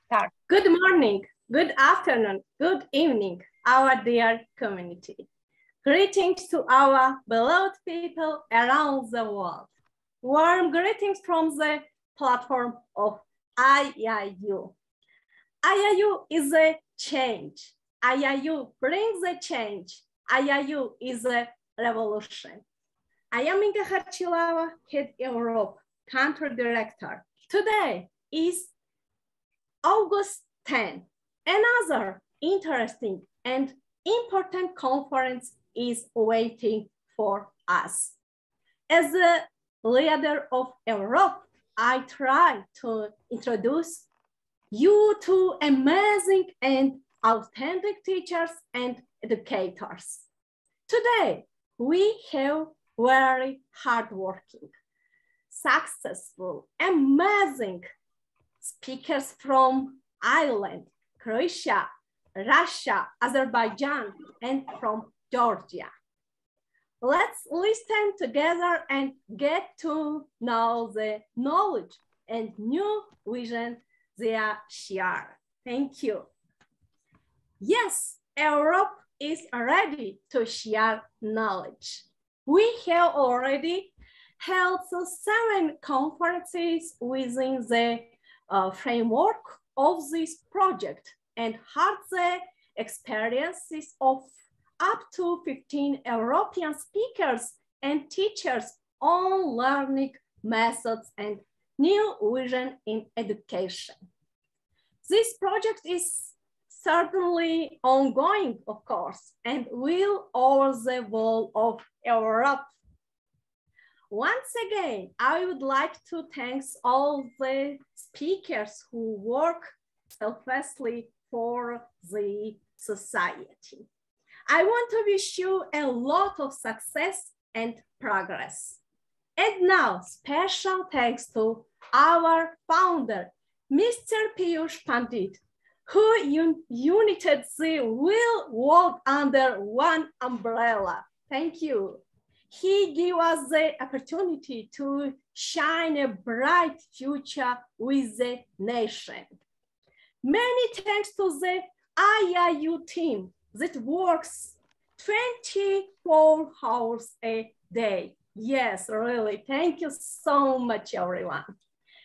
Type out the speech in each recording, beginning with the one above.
Start. Good morning, good afternoon, good evening, our dear community. Greetings to our beloved people around the world. Warm greetings from the platform of IIU. IIU is a change. IIU brings a change. IIU is a revolution. I am Inga Harchilava, Head Europe, Country Director. Today is August 10. Another interesting and important conference is waiting for us. As the leader of Europe, I try to introduce you to amazing and authentic teachers and educators. Today, we have very hardworking, successful, amazing speakers from Ireland, Croatia, Russia, Azerbaijan, and from Georgia. Let's listen together and get to know the knowledge and new vision they are sharing. Thank you. Yes, Europe is ready to share knowledge. We have already held 7 conferences within the framework of this project and had the experiences of up to 15 European speakers and teachers on learning methods and new vision in education. This project is certainly ongoing, of course, and will over the whole of Europe. Once again, I would like to thank all the speakers who work selflessly for the society. I want to wish you a lot of success and progress. And now, special thanks to our founder, Mr. Piyush Pandit, who united the whole world under one umbrella. Thank you. He gave us the opportunity to shine a bright future with the nation. Many thanks to the IIU team that works 24 hours a day. Yes, really, thank you so much, everyone.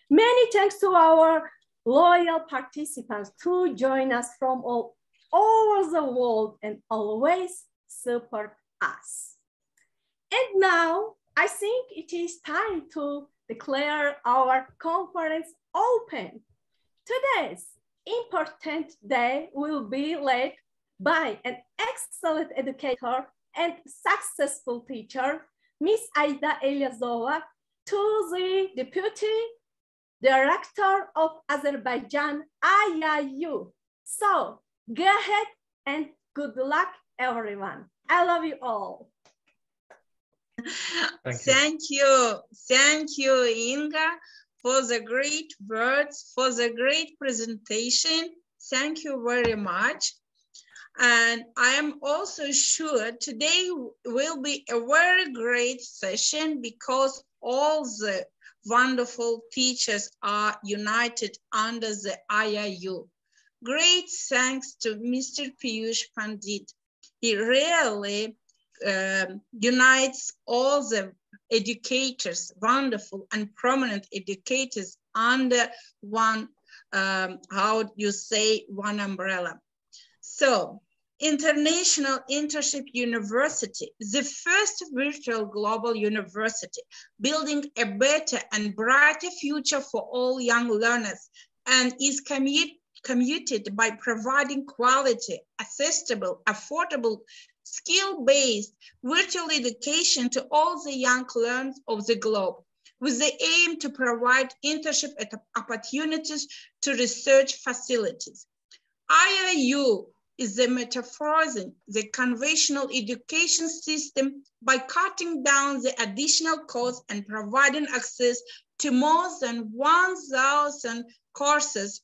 Many thanks to our loyal participants to join us from all over the world and always support us. And now I think it is time to declare our conference open. Today's important day will be led by an excellent educator and successful teacher, Miss Aida Eliazova, to the Deputy Director of Azerbaijan IIU. So go ahead and good luck, everyone. I love you all. Thank you, Inga, for the great words, for the great presentation. Thank you very much. And I am also sure today will be a very great session because all the wonderful teachers are united under the IIU. Great thanks to Mr. Piyush Pandit. He really unites all the educators, wonderful and prominent educators under one, one umbrella. So, International Internship University, the first virtual global university, building a better and brighter future for all young learners, and is committed by providing quality, accessible, affordable, skill-based virtual education to all the young learners of the globe, with the aim to provide internship opportunities to research facilities. IIU is the metaphorizing the conventional education system by cutting down the additional costs and providing access to more than 1,000 courses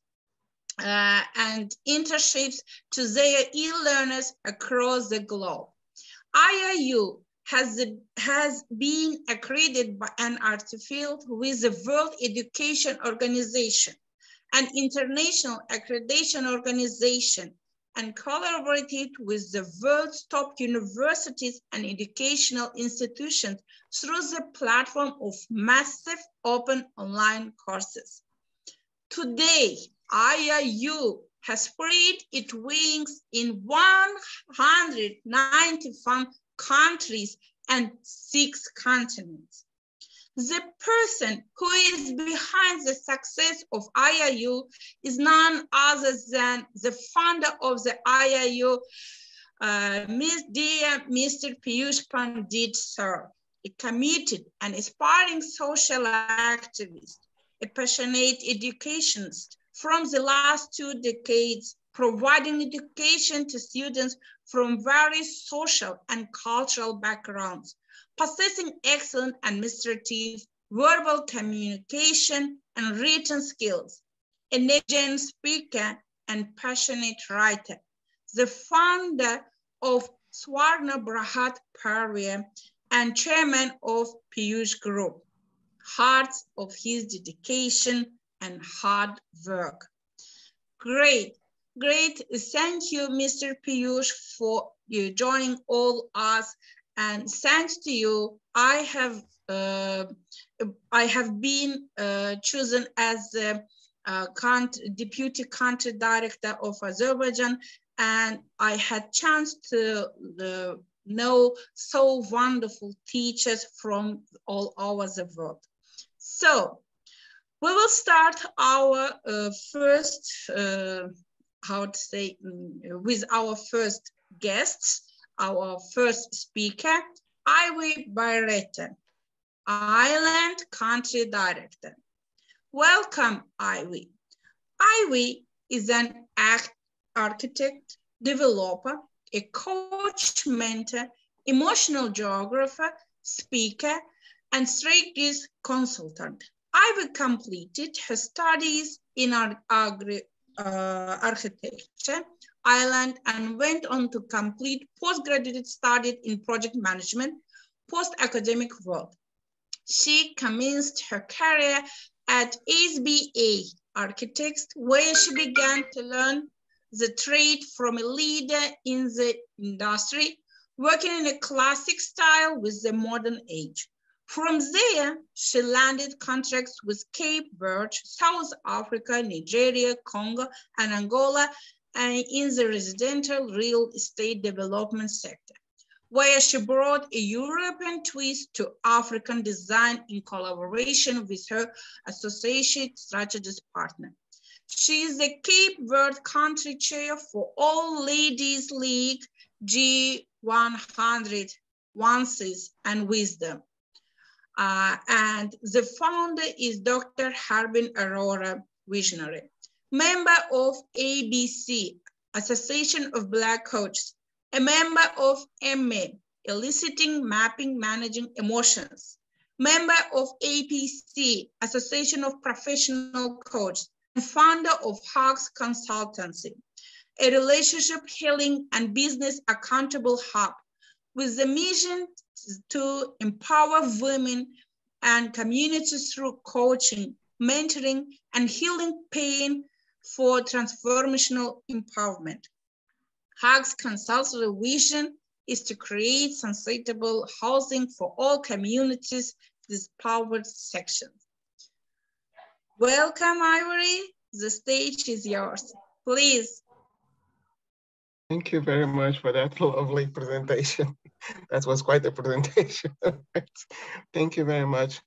and internships to their e-learners across the globe. IIU has been accredited by an article with the World Education Organization an international accreditation organization, and collaborated with the world's top universities and educational institutions through the platform of massive open online courses. Today, IIU has spread its wings in 191 countries and 6 continents. The person who is behind the success of IIU is none other than the founder of the IIU, Mr. Piyush Pandit, sir, a committed and inspiring social activist, a passionate educationist from the last 2 decades, providing education to students from various social and cultural backgrounds, possessing excellent administrative, verbal communication, and written skills, a next-gen speaker and passionate writer, the founder of Swarna Brahat Parya and chairman of Piyush Group, hearts of his dedication and hard work. Great. Thank you, Mr. Piyush, for you joining all us. And thanks to you, I have been chosen as the Deputy Country Director of Azerbaijan, and I had chance to know so wonderful teachers from all over the world. So we will start our first, with our first guests. Our first speaker, Ivy Barretta, Island Country Director. Welcome, Ivy. Ivy is an architect, developer, a coach, mentor, emotional geographer, speaker, and strategies consultant. Ivy completed her studies in architecture, Ireland, and went on to complete postgraduate studies in project management, post-academic world. She commenced her career at SBA Architects, where she began to learn the trade from a leader in the industry, working in a classic style with the modern age. From there, she landed contracts with Cape Verde, South Africa, Nigeria, Congo, and Angola, and in the residential real estate development sector, where she brought a European twist to African design in collaboration with her associate strategist partner. She is the Cape Verde country chair for All Ladies League G100, Onces and Wisdom. And the founder is Dr. Harbin Arora Visionary, member of ABC, Association of Black Coaches, a member of MA, Eliciting, Mapping, Managing Emotions, member of APC, Association of Professional Coaches, and founder of Hugs Consultancy, a relationship healing and business accountable hub with the mission to empower women and communities through coaching, mentoring, and healing pain for transformational empowerment. Hugs Consultancy vision is to create sustainable housing for all communities, dispowered sections. Welcome, Ivory. The stage is yours. Please. Thank you very much for that lovely presentation. That was quite a presentation. Thank you very much.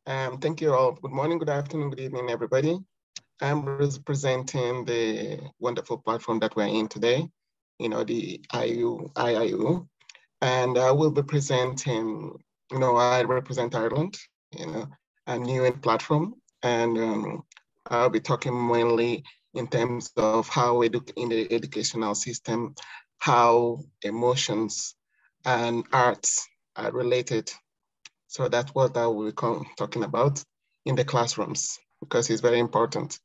Thank you all. Good morning, good afternoon, good evening, everybody. I'm representing the wonderful platform that we're in today, the IIU, and I will be presenting, I represent Ireland, I'm new in platform, and I'll be talking mainly in terms of how in the educational system, how emotions and arts are related. So that's what I will be talking about in the classrooms, because it's very important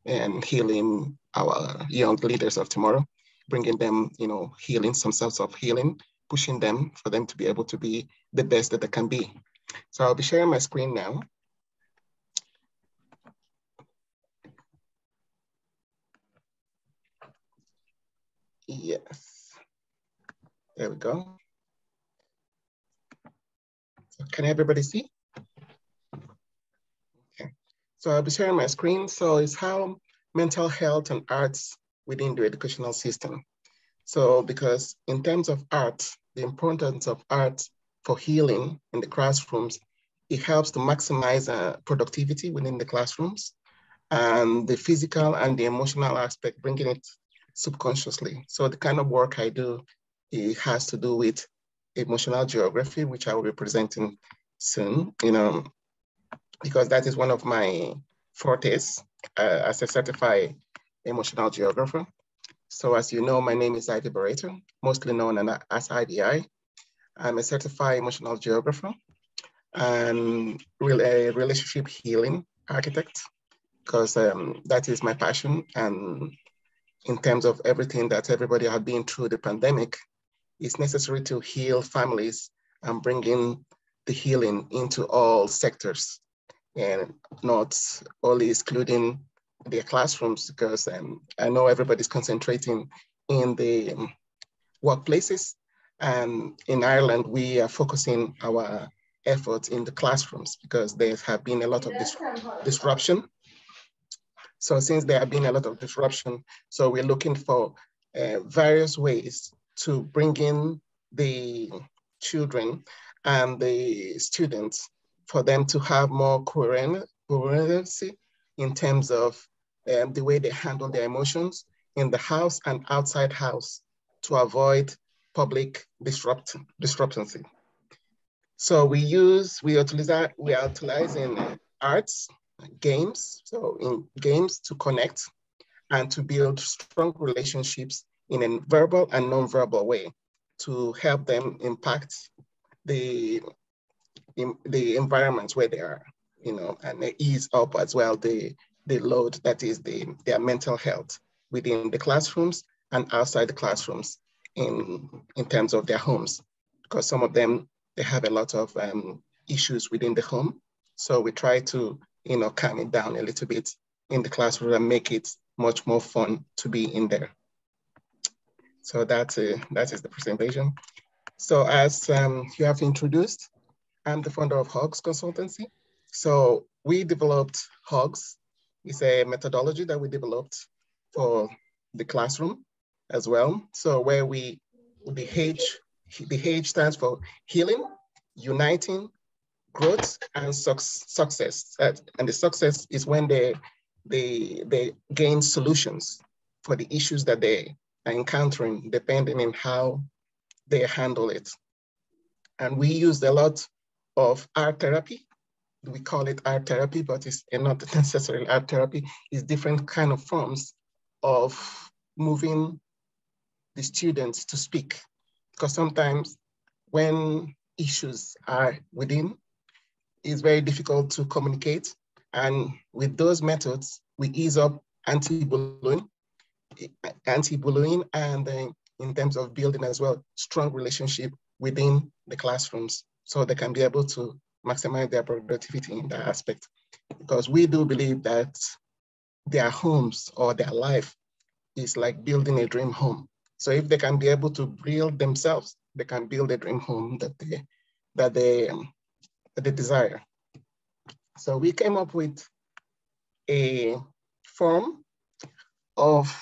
in healing our young leaders of tomorrow, bringing them, healing, some sorts of healing, pushing them for them to be able to be the best that they can be. So I'll be sharing my screen now. Yes, there we go. So can everybody see? Okay, so I'll be sharing my screen. So it's how mental health and arts within the educational system. So because in terms of art, the importance of art for healing in the classrooms, it helps to maximize productivity within the classrooms, and the physical and the emotional aspect, bringing it subconsciously. So the kind of work I do, it has to do with emotional geography, which I will be presenting soon, because that is one of my fortes as a certified emotional geographer. So as you know, my name is Ivy Barreto, mostly known as IDI. I'm a certified emotional geographer and a relationship healing architect, because that is my passion. And in terms of everything that everybody had been through the pandemic, it's necessary to heal families and bring in the healing into all sectors, and not only excluding their classrooms, because I know everybody's concentrating in the workplaces. And in Ireland, we are focusing our efforts in the classrooms because there have been a lot of disruption. So since there have been a lot of disruption, so we're looking for various ways to bring in the children and the students for them to have more coherency in terms of the way they handle their emotions in the house and outside house to avoid public disruptancy. So we are utilizing arts, games, so in games to connect and to build strong relationships in a verbal and non-verbal way to help them impact the environments where they are, and they ease up as well the load that is their mental health within the classrooms and outside the classrooms in terms of their homes, because some of them, they have a lot of issues within the home. So we try to, calm it down a little bit in the classroom and make it much more fun to be in there. So that is the presentation. So as you have introduced, I'm the founder of Hugs Consultancy. So we developed Hugs. It's a methodology that we developed for the classroom as well. So where the H stands for healing, uniting, growth, and success. And the success is when they gain solutions for the issues that they are encountering, depending on how they handle it. And we used a lot of art therapy. We call it art therapy, but it's not necessarily art therapy. It's different kind of forms of moving the students to speak. Because sometimes when issues are within, it's very difficult to communicate. And with those methods, we ease up anti-bullying, and in terms of building as well, strong relationship within the classrooms, so they can be able to maximize their productivity in that aspect. Because we do believe that their homes or their life is like building a dream home. So if they can be able to build themselves, they can build a dream home that they desire. So we came up with a form of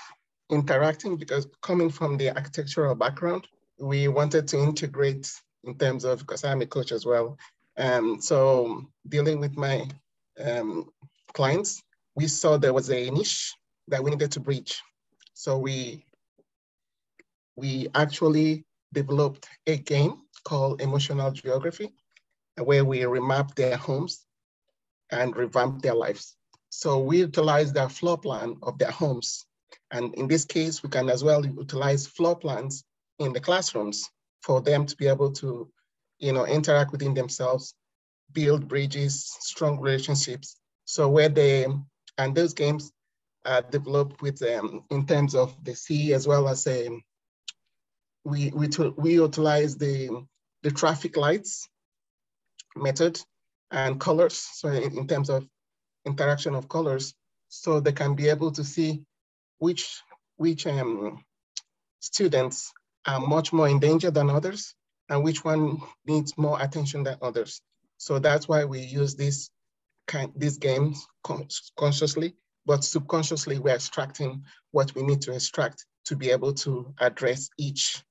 interacting, because coming from the architectural background, we wanted to integrate in terms of, because I'm a coach as well. So dealing with my clients, we saw there was a niche that we needed to bridge. So we actually developed a game called Emotional Geography, where we remap their homes and revamp their lives. So we utilize their floor plan of their homes. And in this case, we can as well utilize floor plans in the classrooms for them to be able to, interact within themselves, build bridges, strong relationships. So and those games are developed with, in terms of the C, as well as we utilize the traffic lights method and colors. So in terms of interaction of colors, so they can be able to see which students are much more in danger than others, and which one needs more attention than others. So that's why we use these games consciously, but subconsciously we're extracting what we need to extract to be able to address each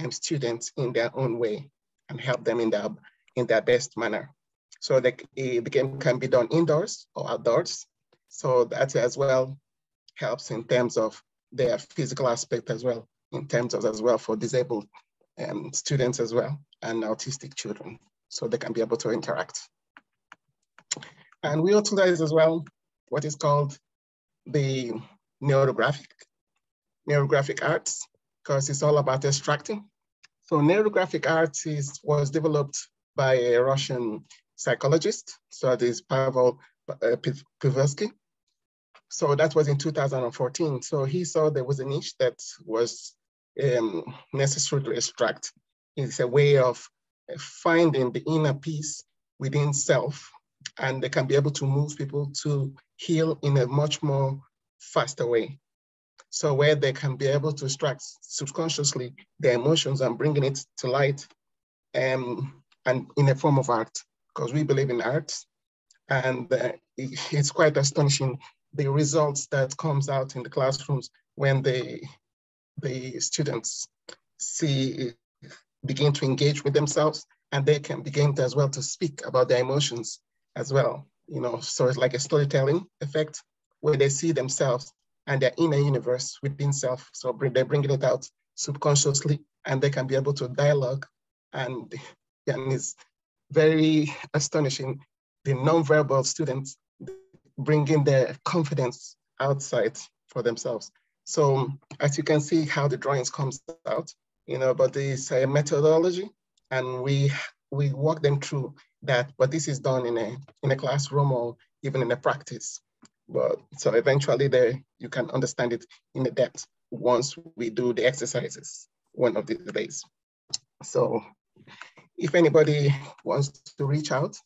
student in their own way and help them in their best manner. So the game can be done indoors or outdoors. So that as well helps in terms of their physical aspect as well, in terms of as well for disabled students as well and autistic children, so they can be able to interact. And we utilize as well what is called the neurographic arts, because it's all about extracting. So neurographic arts was developed by a Russian psychologist, so this Pavel Piversky. So that was in 2014. So he saw there was a niche that was necessary to extract. It's a way of finding the inner peace within self, and they can be able to move people to heal in a much more faster way. So where they can be able to extract subconsciously their emotions and bringing it to light and in a form of art, because we believe in art. And it's quite astonishing, the results that comes out in the classrooms when the students begin to engage with themselves, and they can begin to, as well to speak about their emotions as well. So it's like a storytelling effect where they see themselves and their inner universe within self. So they're bringing it out subconsciously, and they can be able to dialogue. And it's very astonishing, the nonverbal students bringing their confidence outside for themselves. So as you can see how the drawings comes out, but it's a methodology, and we walk them through that, but this is done in a classroom or even in a practice. But so eventually you can understand it in the depth once we do the exercises one of these days. So if anybody wants to reach out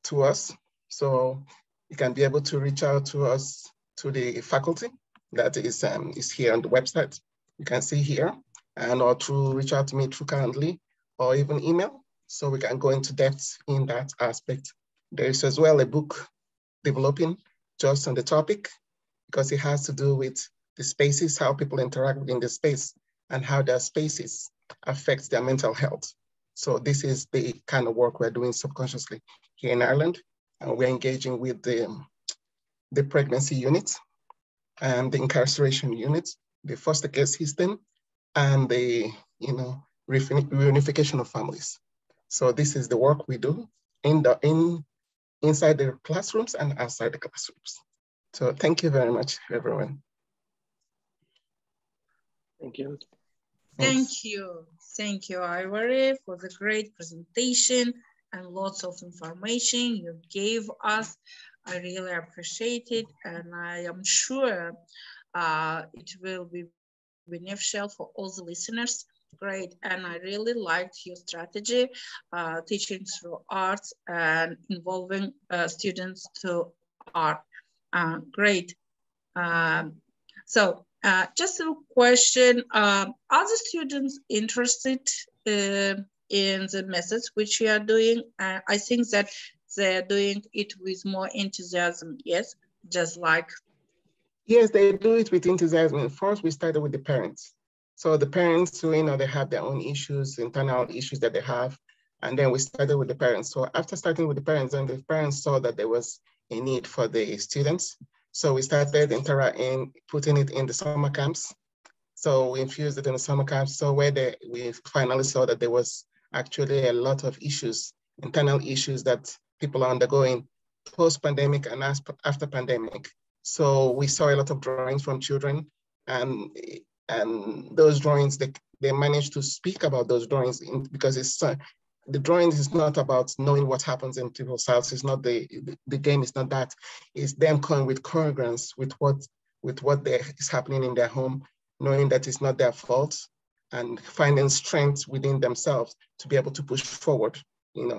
to us, so you can be able to reach out to us, to the faculty that is here on the website. You can see here, or to reach out to me through Calendly or even email, so we can go into depth in that aspect. There is as well a book developing just on the topic, because it has to do with the spaces, how people interact within the space, and how their spaces affect their mental health. So this is the kind of work we're doing subconsciously here in Ireland, and we're engaging with the pregnancy unit and the incarceration unit, the foster care system, and the reunification of families. So this is the work we do inside the classrooms and outside the classrooms. So thank you very much, everyone. Thank you. Thank you, Ivory, for the great presentation and lots of information you gave us. I really appreciate it, and I am sure it will be beneficial for all the listeners. Great, and I really liked your strategy, teaching through arts and involving students to art. Great. So just a question, are the students interested in the methods which you are doing? I think that they're doing it with more enthusiasm, yes? Just like. Yes, they do it with enthusiasm. First, we started with the parents. So the parents who, they have their own issues, internal issues that they have. And then we started with the parents. So after starting with the parents, and the parents saw that there was a need for the students. So we started putting it in the summer camps. So we infused it in the summer camps. So where we finally saw that there was actually a lot of issues, internal issues that people are undergoing post-pandemic and after pandemic. So we saw a lot of drawings from children, and those drawings, they managed to speak about those drawings because it's the drawings is not about knowing what happens in people's houses. It's not the game is not that. It's them coming with congruence with what is happening in their home, knowing that it's not their fault, and finding strength within themselves to be able to push forward.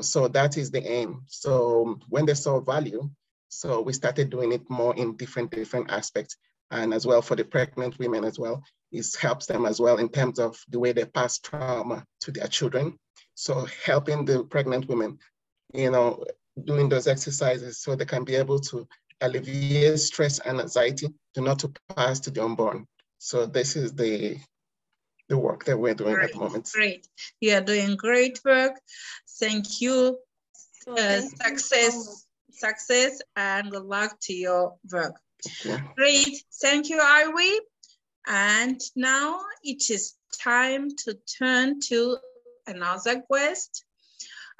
So that is the aim. So when they saw value, so we started doing it more in different aspects. And as well for the pregnant women as well, helps them as well in terms of the way they pass trauma to their children. So helping the pregnant women, doing those exercises so they can be able to alleviate stress and anxiety to not to pass to the unborn. So this is the work that we're doing at the moment. Great. You are doing great work. Thank you. Success and good luck to your work. Great. Thank you, Ivy. And now it is time to turn to another guest,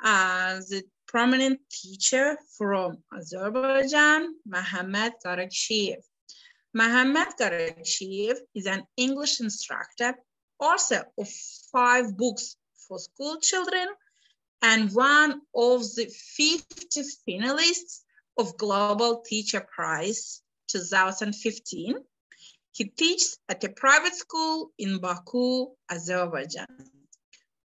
the prominent teacher from Azerbaijan, Mohammad Garakshiev. Mohammad Garakshiev is an English instructor, author of 5 books for school children, and one of the 50 finalists of Global Teacher Prize 2015. He teaches at a private school in Baku, Azerbaijan.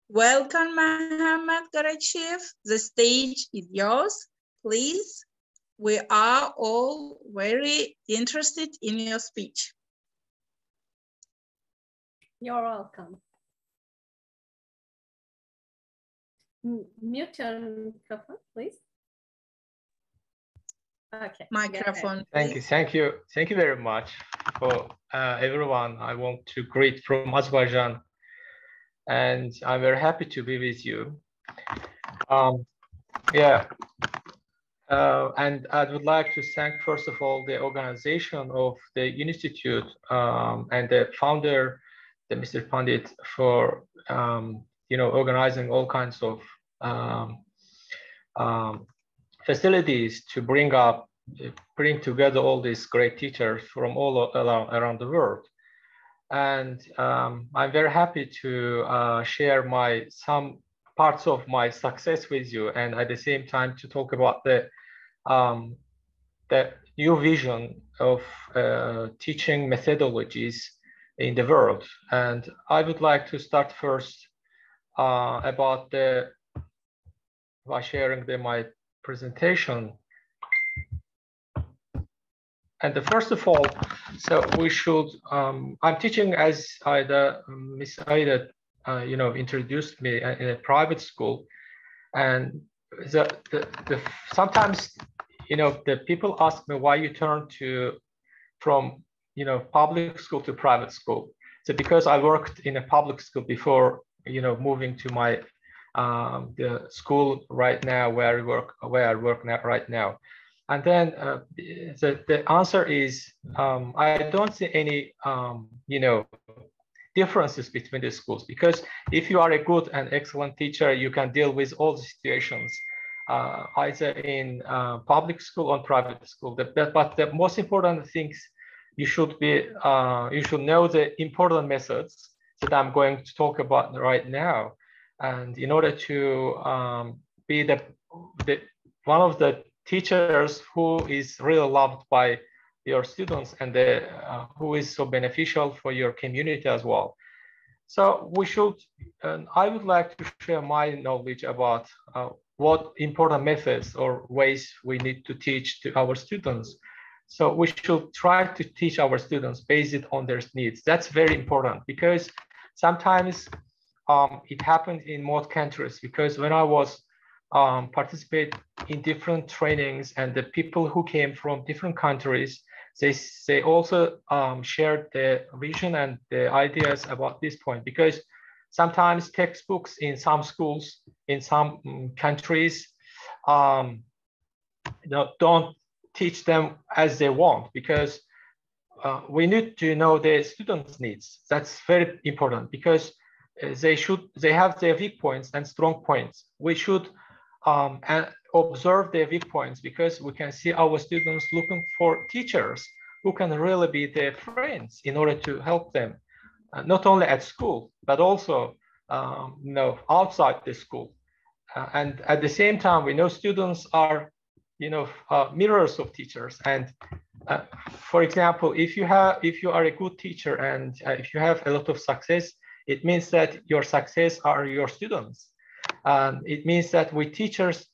Welcome, Mohammad Garakshiev. The stage is yours. Please, we are all very interested in your speech. You're welcome. Mute your microphone, please. Okay. Microphone. Thank you very much for everyone. I want to greet from Azerbaijan, and I'm very happy to be with you. And I would like to thank, first of all, the organization of the institute and the founder, the Mr. Pandit, for organizing all kinds of facilities to bring together all these great teachers from all around the world. And I'm very happy to share some parts of my success with you, and at the same time to talk about the new vision of teaching methodologies in the world. And I would like to start first by sharing my presentation. And first of all, so we should, I'm teaching, as Miss Aida, introduced me, in a private school. And sometimes, the people ask me why you turn from public school to private school. So because I worked in a public school before, moving to my the school right now where I work right now. And then the answer is, I don't see any, differences between the schools, because if you are a good and excellent teacher, you can deal with all the situations, either in public school or private school. But the most important things, you should know the important methods that I'm going to talk about right now. And in order to be one of the teachers who is really loved by your students, and who is so beneficial for your community as well. So I would like to share my knowledge about what important methods or ways we need to teach to our students. So we should try to teach our students based on their needs. That's very important, because sometimes it happens in most countries, because when I was participate in different trainings, and the people who came from different countries, they also shared the vision and the ideas about this point, because sometimes textbooks in some schools, in some countries, don't teach them as they want, because we need to know the students' needs. That's very important, because they have their weak points and strong points. We should and observe their weak points, because we can see our students looking for teachers who can really be their friends in order to help them, not only at school, but also outside the school. And at the same time, we know students are mirrors of teachers. And for example, if you are a good teacher, and if you have a lot of success, it means that your success are your students. It means that we teachers,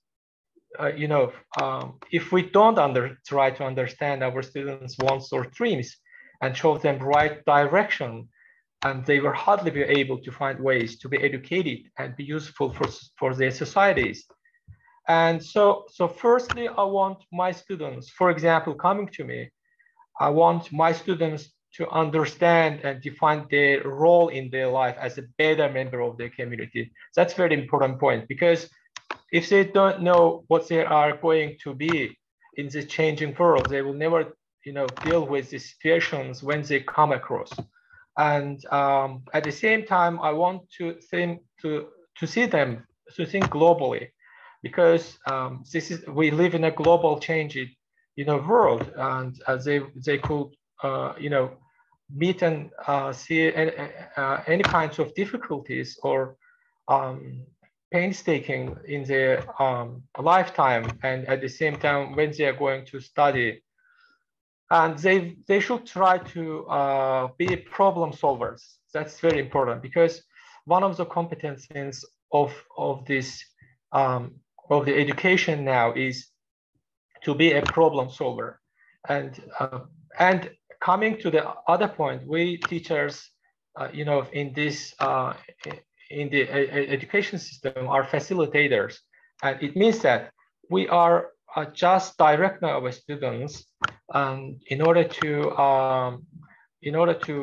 if we don't try to understand our students' wants or dreams and show them right direction, and they were hardly be able to find ways to be educated and be useful for their societies. And so firstly, I want my students, for example, coming to me, I want my students to understand and define their role in their life as a better member of their community. That's a very important point, because if they don't know what they are going to be in the changing world, they will never, deal with the situations when they come across. And at the same time, I want to think to see them to think globally, because we live in a global changing, world, and they could, meet and see any kinds of difficulties or painstaking in their lifetime, and at the same time when they are going to study. And they should try to be problem solvers. That's very important, because one of the competencies of this of the education now is to be a problem solver. And coming to the other point, we teachers, in this in the education system are facilitators, and it means that we are just directing our students in order to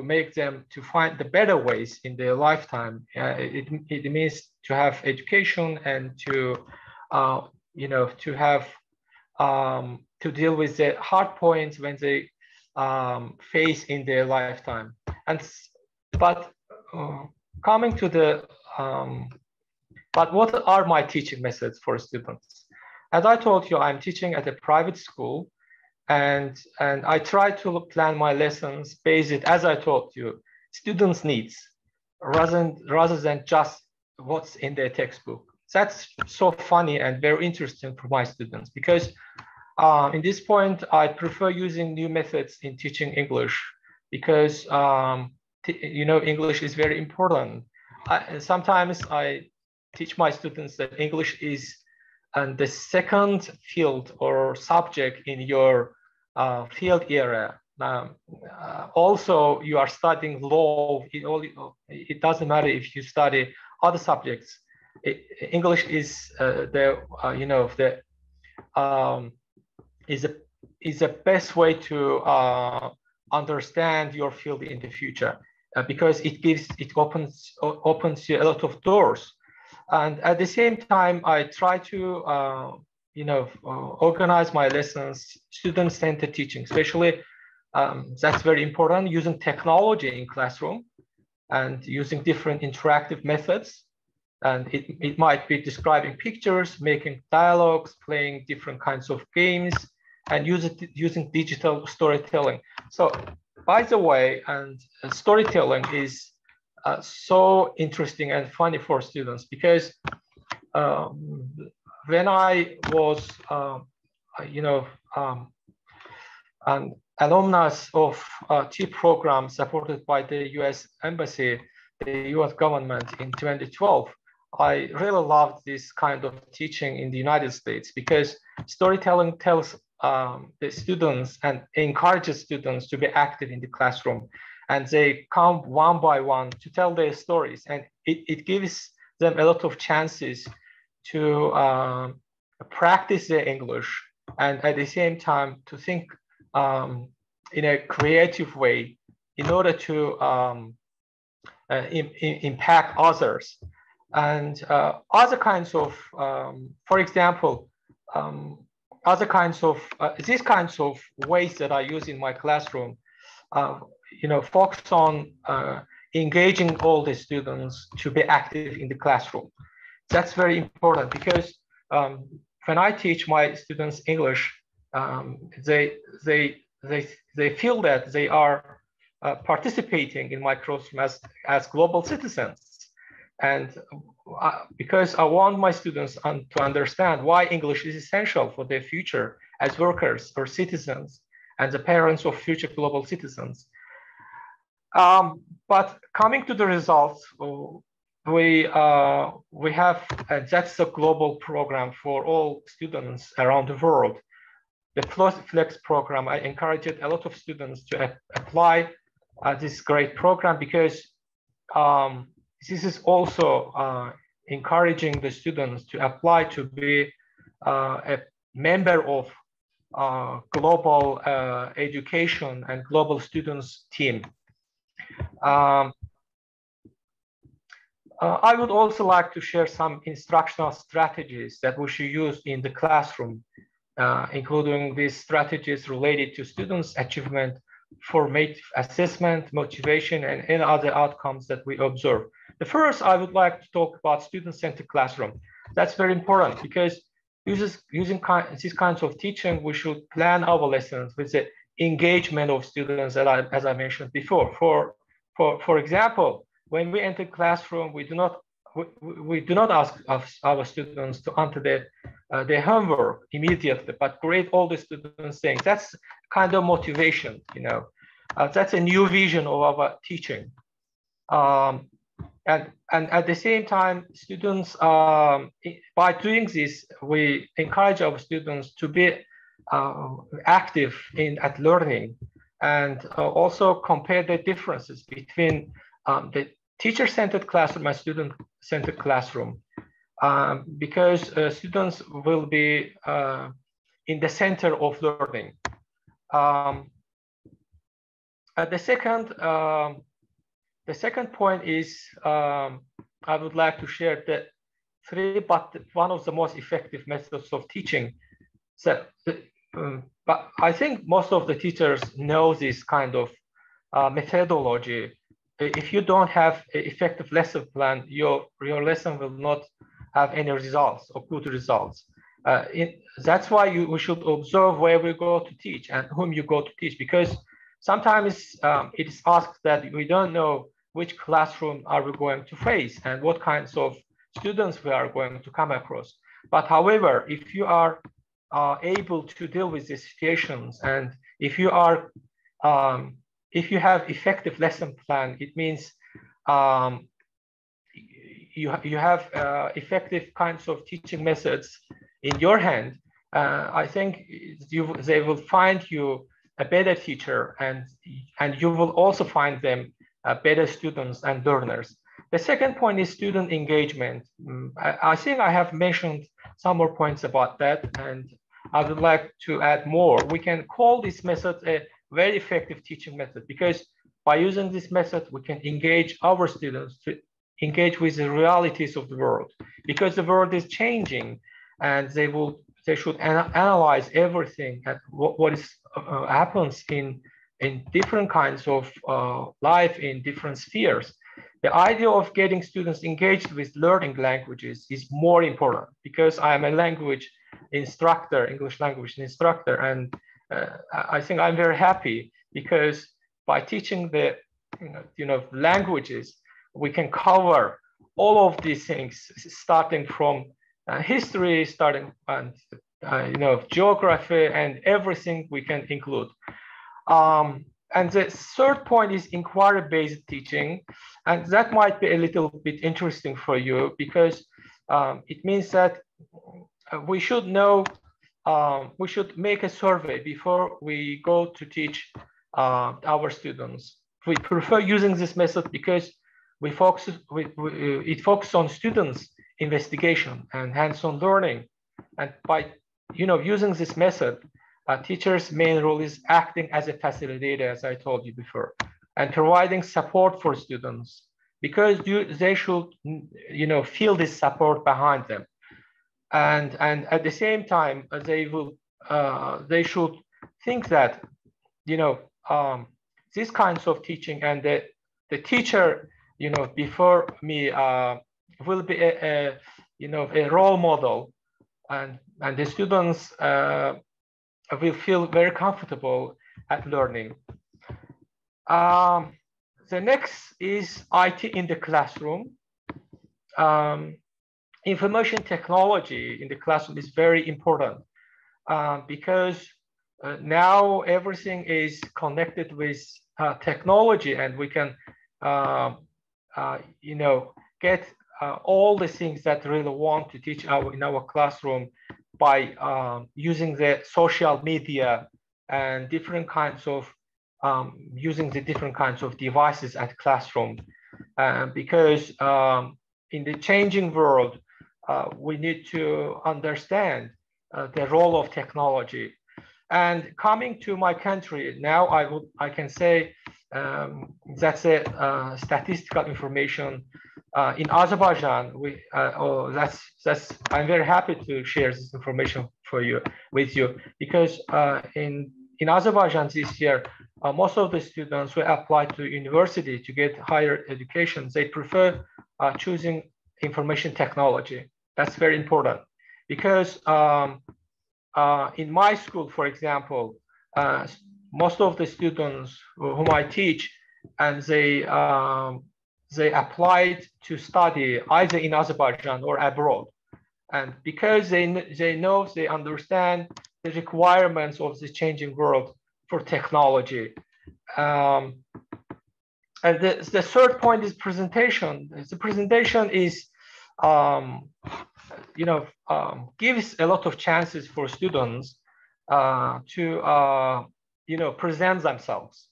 make them to find the better ways in their lifetime. It means to have education and to to have to deal with the hard points when they face in their lifetime. But coming to the but what are my teaching methods for students? As I told you, I'm teaching at a private school, and I try to plan my lessons based, as I told you, students' needs rather than just what's in their textbook. That's so funny and very interesting for my students, because in this point, I prefer using new methods in teaching English, because English is very important. Sometimes I teach my students that English is the second field or subject in your field area. Also, you are studying law. It doesn't matter if you study other subjects. English is is the best way to understand your field in the future, because it opens you a lot of doors. And at the same time, I try to organize my lessons, student-centered teaching, especially that's very important, using technology in classroom and using different interactive methods. And it might be describing pictures, making dialogues, playing different kinds of games, and using digital storytelling. So, by the way, and storytelling is so interesting and funny for students, because when I was, an alumnus of T program supported by the U.S. Embassy, the U.S. government in 2012, I really loved this kind of teaching in the United States, because storytelling tells the students and encourages students to be active in the classroom, and they come one by one to tell their stories, and it gives them a lot of chances to practice their English, and at the same time to think in a creative way in order to impact others. And other kinds of, for example, other kinds of, these kinds of ways that I use in my classroom, focus on engaging all the students to be active in the classroom. That's very important, because when I teach my students English, they feel that they are participating in my classroom as global citizens. And because I want my students to understand why English is essential for their future as workers or citizens and the parents of future global citizens. But coming to the results, we have, that's a global program for all students around the world. The Flex program, I encouraged a lot of students to apply this great program, because this is also encouraging the students to apply to be a member of global education and global students team. I would also like to share some instructional strategies that we should use in the classroom, including these strategies related to students' achievement, formative assessment, motivation, and any other outcomes that we observe. The first, I would like to talk about student-centered classroom. That's very important because using these kinds of teaching, we should plan our lessons with the engagement of students, as I mentioned before. For example, when we enter classroom, we do not ask our students to enter their homework immediately, but grade all the students' things. That's kind of motivation, you know. That's a new vision of our teaching. And at the same time, students, by doing this, we encourage our students to be active at learning, and also compare the differences between the teacher-centered classroom and student-centered classroom, because students will be in the center of learning. The second point is I would like to share that one of the most effective methods of teaching. So, but I think most of the teachers know this kind of methodology. If you don't have an effective lesson plan, your lesson will not have any results or good results. That's why we should observe where we go to teach and whom you go to teach, because sometimes it is asked that we don't know which classroom are we going to face and what kinds of students we are going to come across. But however, if you are able to deal with these situations, and if you have effective lesson plan, it means you have effective kinds of teaching methods in your hand. I think they will find you a better teacher, and you will also find them better students and learners. The second point is student engagement. I think I have mentioned some more points about that, and I would like to add more. We can call this method a very effective teaching method, because by using this method, we can engage our students to engage with the realities of the world, because the world is changing, and they should analyze everything at what happens in different kinds of life in different spheres. The idea of getting students engaged with learning languages is more important, because I am a language instructor, English language instructor, and I think I'm very happy because by teaching the languages, we can cover all of these things, starting from history, and geography, and everything we can include. And the third point is inquiry-based teaching, and that might be a little bit interesting for you, because it means that we should know, we should make a survey before we go to teach our students. We prefer using this method because it focuses on students' investigation and hands-on learning. And by using this method, a teacher's main role is acting as a facilitator, as I told you before, and providing support for students, because they should feel this support behind them. And at the same time, they should think that these kinds of teaching, and the teacher before me will be a role model, and the students will feel very comfortable at learning. The next is IT in the classroom. Information technology in the classroom is very important because now everything is connected with technology, and we can get all the things that we really want to teach in our classroom by using the social media and different kinds of using the different kinds of devices at classroom. because in the changing world, we need to understand the role of technology. And coming to my country now, I can say that's a statistical information. In Azerbaijan, I'm very happy to share this information with you because in Azerbaijan this year, most of the students who apply to university to get higher education, they prefer choosing information technology. That's very important because in my school, for example, most of the students whom I teach, and they applied to study either in Azerbaijan or abroad. And because they understand the requirements of the changing world for technology. And the third point is presentation. The presentation is, gives a lot of chances for students to, present themselves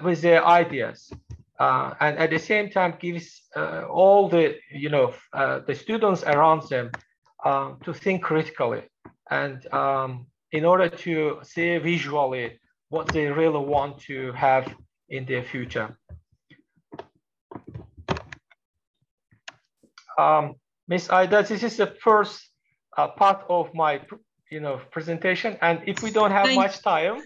with their ideas. And at the same time gives all the, the students around them to think critically and in order to see visually what they really want to have in their future. Ms. Aida, this is the first part of my, presentation. And if we don't have much time,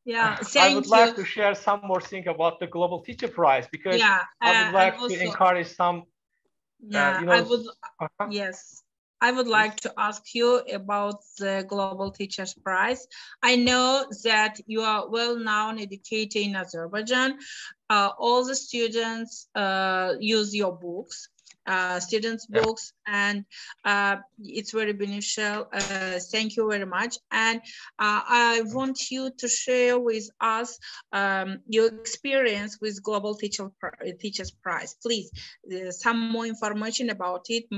I would like to share some more thing about the Global Teacher Prize because I would like to encourage some. I would like to ask you about the Global Teachers Prize. I know that you are well-known educator in Azerbaijan. All the students use your books. Students' books, and it's very beneficial. Thank you very much. And I want you to share with us your experience with Global Teachers Prize. Please, some more information about it.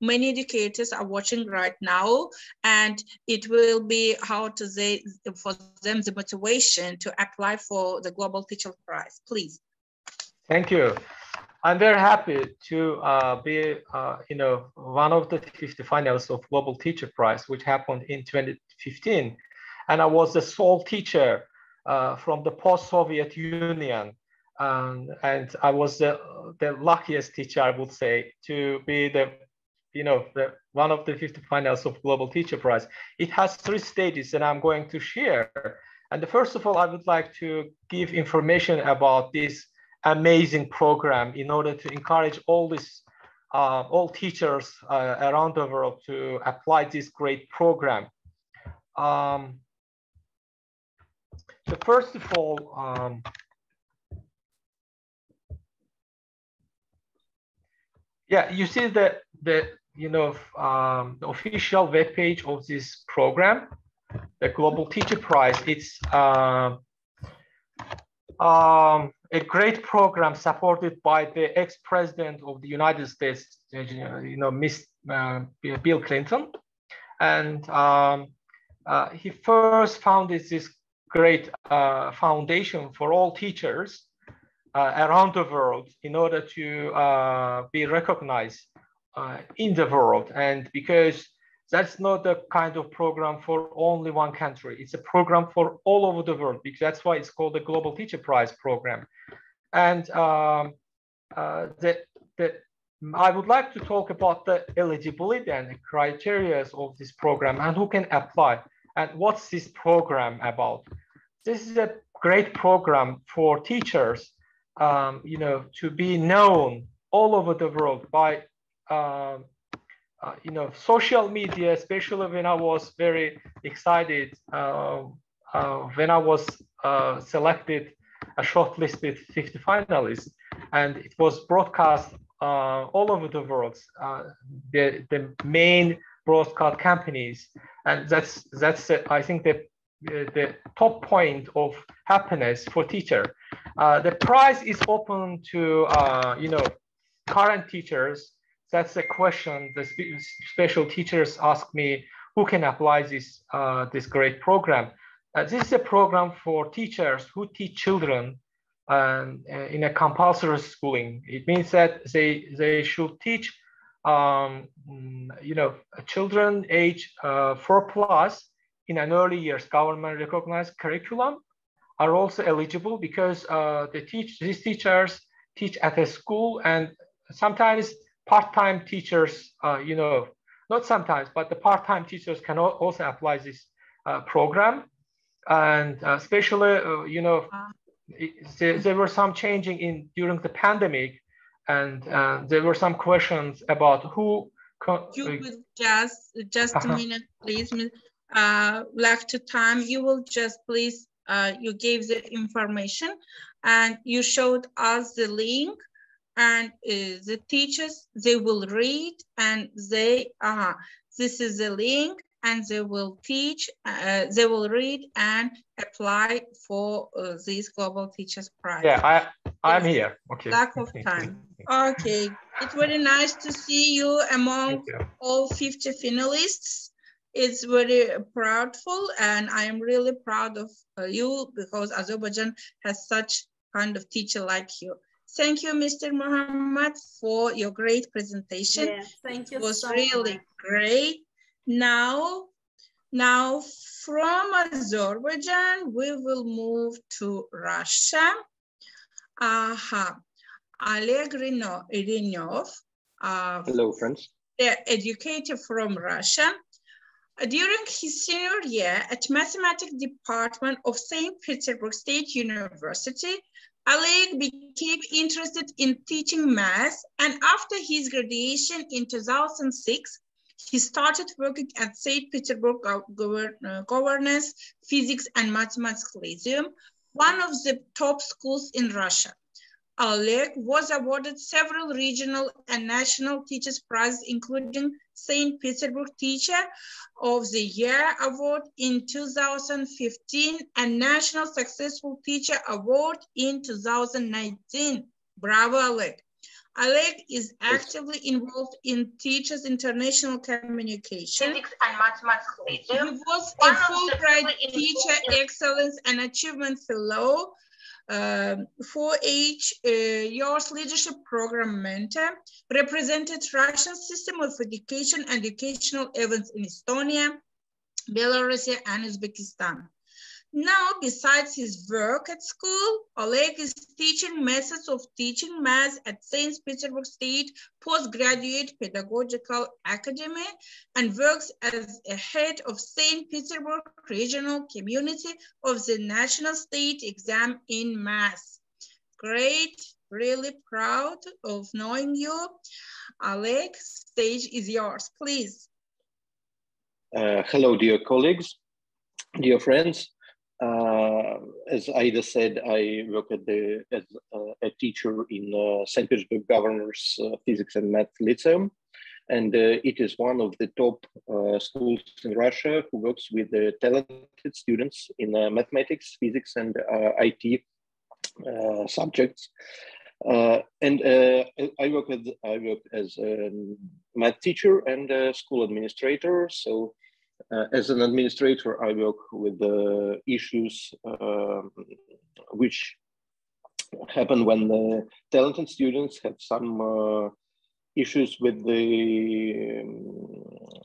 Many educators are watching right now, and it will be how to say for them the motivation to apply for the Global Teacher Prize. Please. Thank you. I'm very happy to be, one of the 50 finalists of Global Teacher Prize, which happened in 2015. And I was the sole teacher from the post-Soviet Union. And I was the luckiest teacher, I would say, to be one of the 50 finalists of Global Teacher Prize. It has 3 stages that I'm going to share. And first of all, I would like to give information about this amazing program in order to encourage all teachers around the world to apply this great program. So first of all, you see the official webpage of this program, the Global Teacher Prize. It's a great program supported by the ex-president of the United States, Miss Bill Clinton. And he first founded this great foundation for all teachers around the world in order to be recognized in the world. And because that's not the kind of program for only one country. It's a program for all over the world, because that's why it's called the Global Teacher Prize program. And I would like to talk about the eligibility and the criteria of this program and who can apply. And what's this program about? This is a great program for teachers, to be known all over the world by social media, especially when I was very excited when I was selected, a shortlisted 50 finalists, and it was broadcast all over the world, the main broadcast companies, and that's I think the top point of happiness for teacher. The prize is open to current teachers. That's a question the special teachers ask me, who can apply this great program. This is a program for teachers who teach children in a compulsory schooling. It means that they should teach children age 4+ in an early years government recognized curriculum are also eligible, because these teachers teach at a school, and sometimes part-time teachers, not sometimes, but the part-time teachers can also apply this program. And especially, there were some changing during the pandemic, and there were some questions about who. You will just a minute, please. Lack to time. You will just please. You gave the information, and you showed us the link, and the teachers, they will read, and this is the link, and they will teach. They will read and apply for this Global Teachers Prize. Yeah, I'm here. Okay. Lack of time. Okay, it's very nice to see you among all 50 finalists. It's very proudful, and I am really proud of you, because Azerbaijan has such kind of teacher like you. Thank you, Mr. Mohammed, for your great presentation. Yes, thank you. It was really great. Now from Azerbaijan, we will move to Russia. Oleg Irinov. Hello, friends. The educator from Russia. During his senior year at Mathematics Department of St. Petersburg State University, Oleg became interested in teaching math, and after his graduation in 2006, he started working at St. Petersburg Governance Physics and Mathematics Lyceum, one of the top schools in Russia. Oleg was awarded several regional and national teachers' prizes, including St. Petersburg Teacher of the Year Award in 2015 and National Successful Teacher Award in 2019. Bravo, Oleg. Oleg is actively involved in Teachers International Communication. Physics and Mathematics. He was a Fulbright Teacher Excellence and Achievement Fellow, 4H Years Leadership Program Mentor, represented Russian system of education and educational events in Estonia, Belarus, and Uzbekistan. Now, besides his work at school, Oleg is teaching methods of teaching math at St. Petersburg State Postgraduate Pedagogical Academy and works as a head of St. Petersburg Regional Community of the National State Exam in Math. Great, really proud of knowing you. Oleg, stage is yours, please. Hello, dear colleagues, dear friends. As Aida said, I work as a teacher in St. Petersburg Governors Physics and Math Lyceum, and it is one of the top schools in Russia who works with talented students in mathematics, physics, and IT subjects. And I work as a math teacher and a school administrator. So as an administrator, I work with the issues which happen when the talented students have some issues with the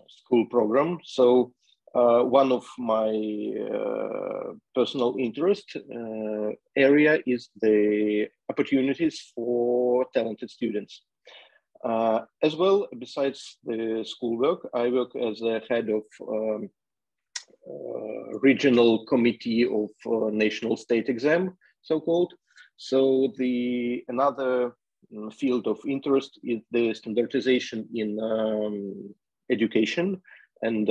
school program. So one of my personal interest area is the opportunities for talented students. As well, besides the schoolwork, I work as a head of regional committee of national state exam, so-called. So another field of interest is the standardization in education and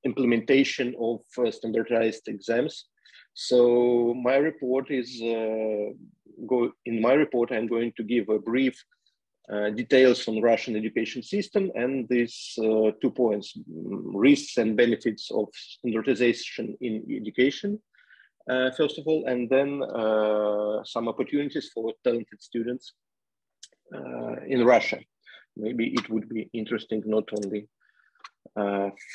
implementation of standardized exams. So my report is, in my report, I'm going to give a brief details on Russian education system and these 2 points, risks and benefits of standardization in education, first of all, and then some opportunities for talented students in Russia. Maybe it would be interesting not only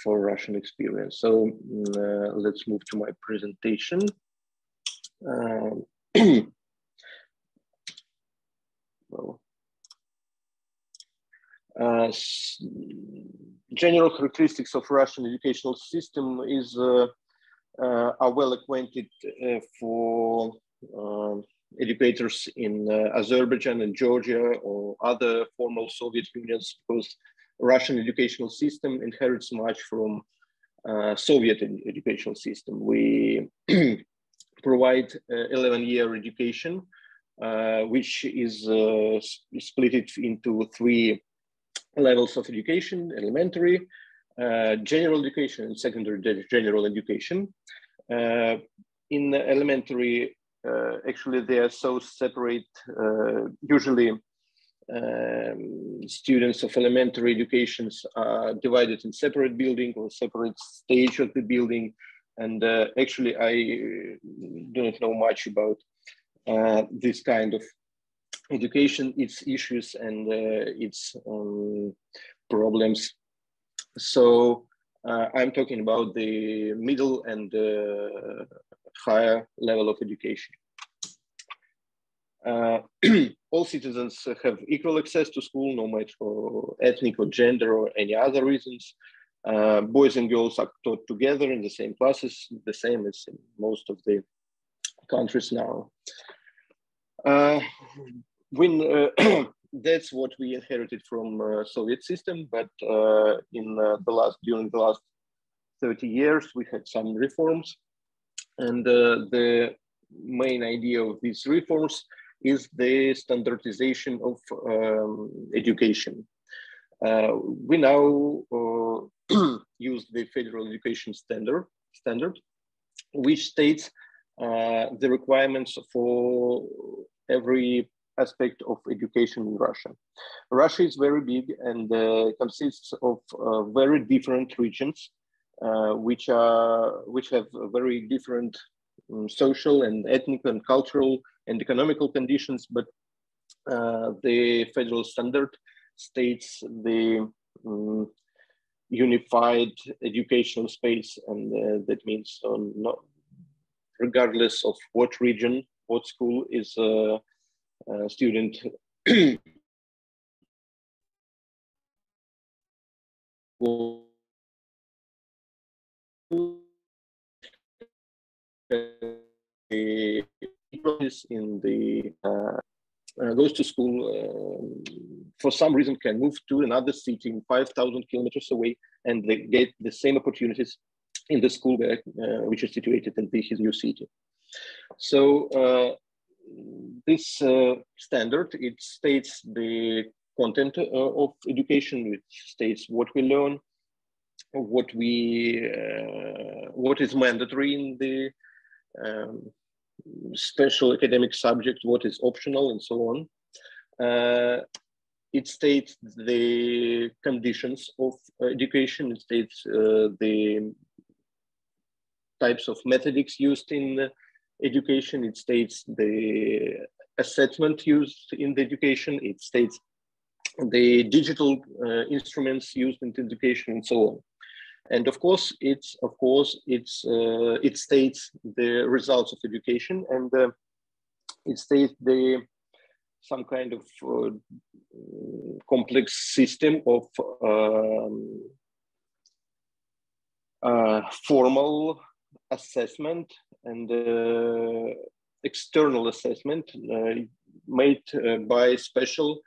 for Russian experience. So let's move to my presentation. General characteristics of Russian educational system is are well acquainted for educators in Azerbaijan and Georgia or other former Soviet unions, because Russian educational system inherits much from Soviet educational system. We provide 11-year education, which is split into 3 levels of education: elementary, general education, and secondary general education. In elementary, actually they are so separate. Usually students of elementary educations are divided in separate building or separate stage of the building. And actually I do not know much about this kind of education, its issues and its problems. So I'm talking about the middle and higher level of education. All citizens have equal access to school, no matter for ethnic or gender or any other reasons. Boys and girls are taught together in the same classes, the same as in most of the countries now. That's what we inherited from Soviet system, but during the last 30 years, we had some reforms. And the main idea of these reforms is the standardization of education. We now use the Federal Education Standard, which states the requirements for every aspect of education in Russia. Russia is very big and consists of very different regions, which have very different social and ethnic and cultural and economical conditions, but the federal standard states the unified educational space, and that means not regardless of what region, what school is a student in the goes to school for some reason can move to another city 5,000 kilometers away, and they get the same opportunities in the school which is situated in his new city. So this standard, it states the content of education, it states what we learn, what is mandatory in the special academic subject, what is optional, and so on. It states the conditions of education, it states the types of methodics used in education, it states the assessment used in the education, it states the digital instruments used in education, and so on. And of course, it states the results of education, and it states some kind of complex system of formal assessment and external assessment made by special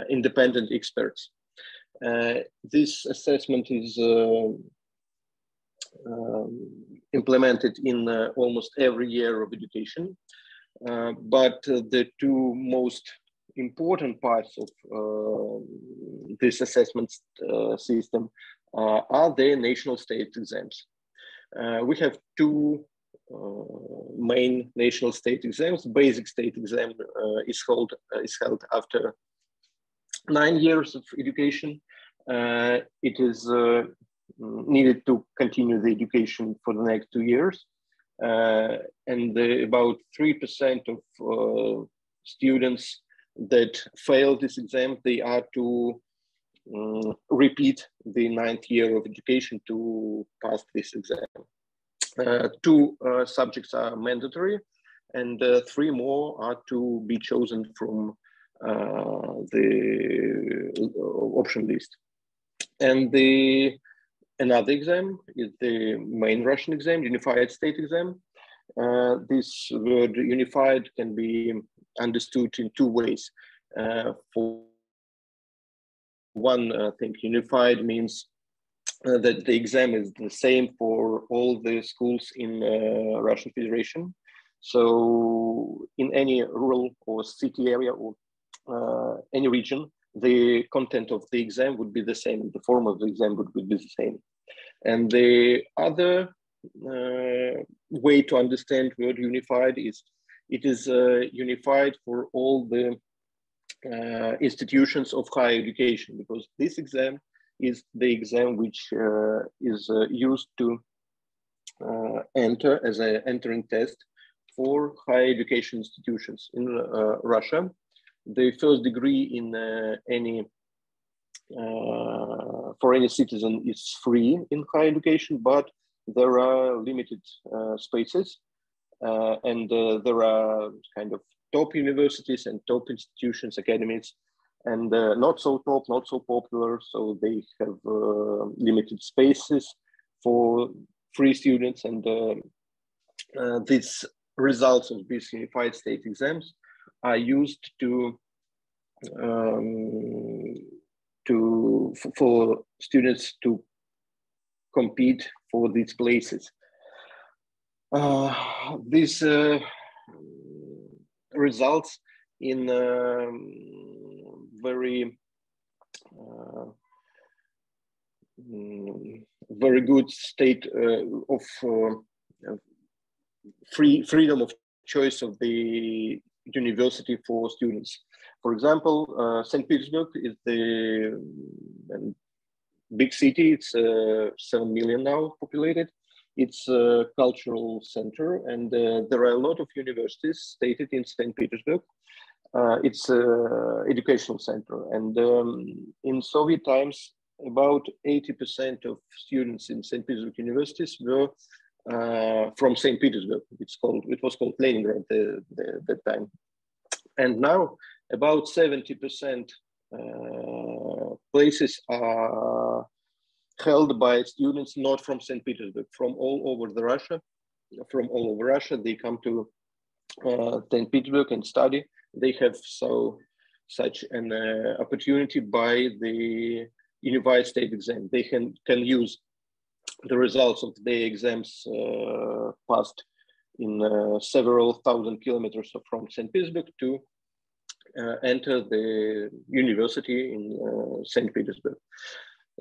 independent experts. This assessment is implemented in almost every year of education, but the 2 most important parts of this assessment system are the national state exams. We have 2 main national state exams. Basic state exam is held after 9 years of education. It is needed to continue the education for the next 2 years. And about 3% of students that fail this exam, they are to repeat the 9th year of education to pass this exam. 2 subjects are mandatory, and 3 more are to be chosen from the option list. And another exam is the main Russian exam, Unified State exam. This word unified can be understood in 2 ways. For one thing, unified means that the exam is the same for all the schools in Russian Federation. So in any rural or city area or any region, the content of the exam would be the same. The form of the exam would be the same. And the other way to understand word unified is it is unified for all the institutions of higher education, because this exam is the exam which is used to enter as an entering test for higher education institutions in Russia. The first degree in for any citizen is free in higher education, but there are limited spaces, and there are kind of top universities and top institutions, academies, and not so top, not so popular, so they have limited spaces for free students. And these results of these unified state exams are used for students to compete for these places. This results in very good state of freedom of choice of the university for students. For example, St. Petersburg is the big city. It's 7 million now populated. It's a cultural center, and there are a lot of universities stated in St. Petersburg. It's an educational center, and in Soviet times, about 80% of students in St. Petersburg universities were from St. Petersburg. It was called Leningrad at that time, and now about 70% places are held by students not from St. Petersburg, from all over Russia. From all over Russia, they come to St. Petersburg and study. They have such an opportunity by the Unified State exam. They can use the results of the exams passed in several thousand kilometers from St. Petersburg to enter the university in St. Petersburg.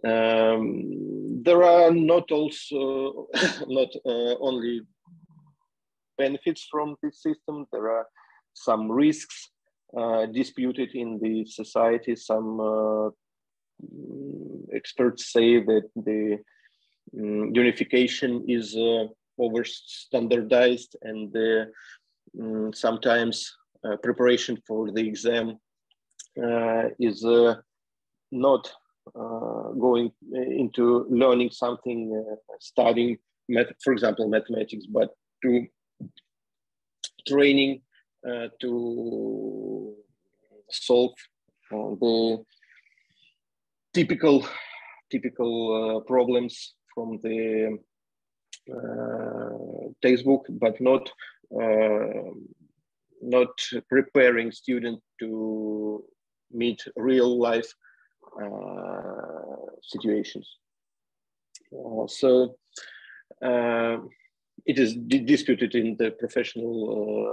There are not only benefits from this system. There are some risks disputed in the society. Some experts say that the unification is over standardized, and sometimes preparation for the exam is not going into learning something, studying, for example, mathematics, but to training to solve the typical problems from the textbook, but not preparing students to meet real life situations. So it is disputed in the professional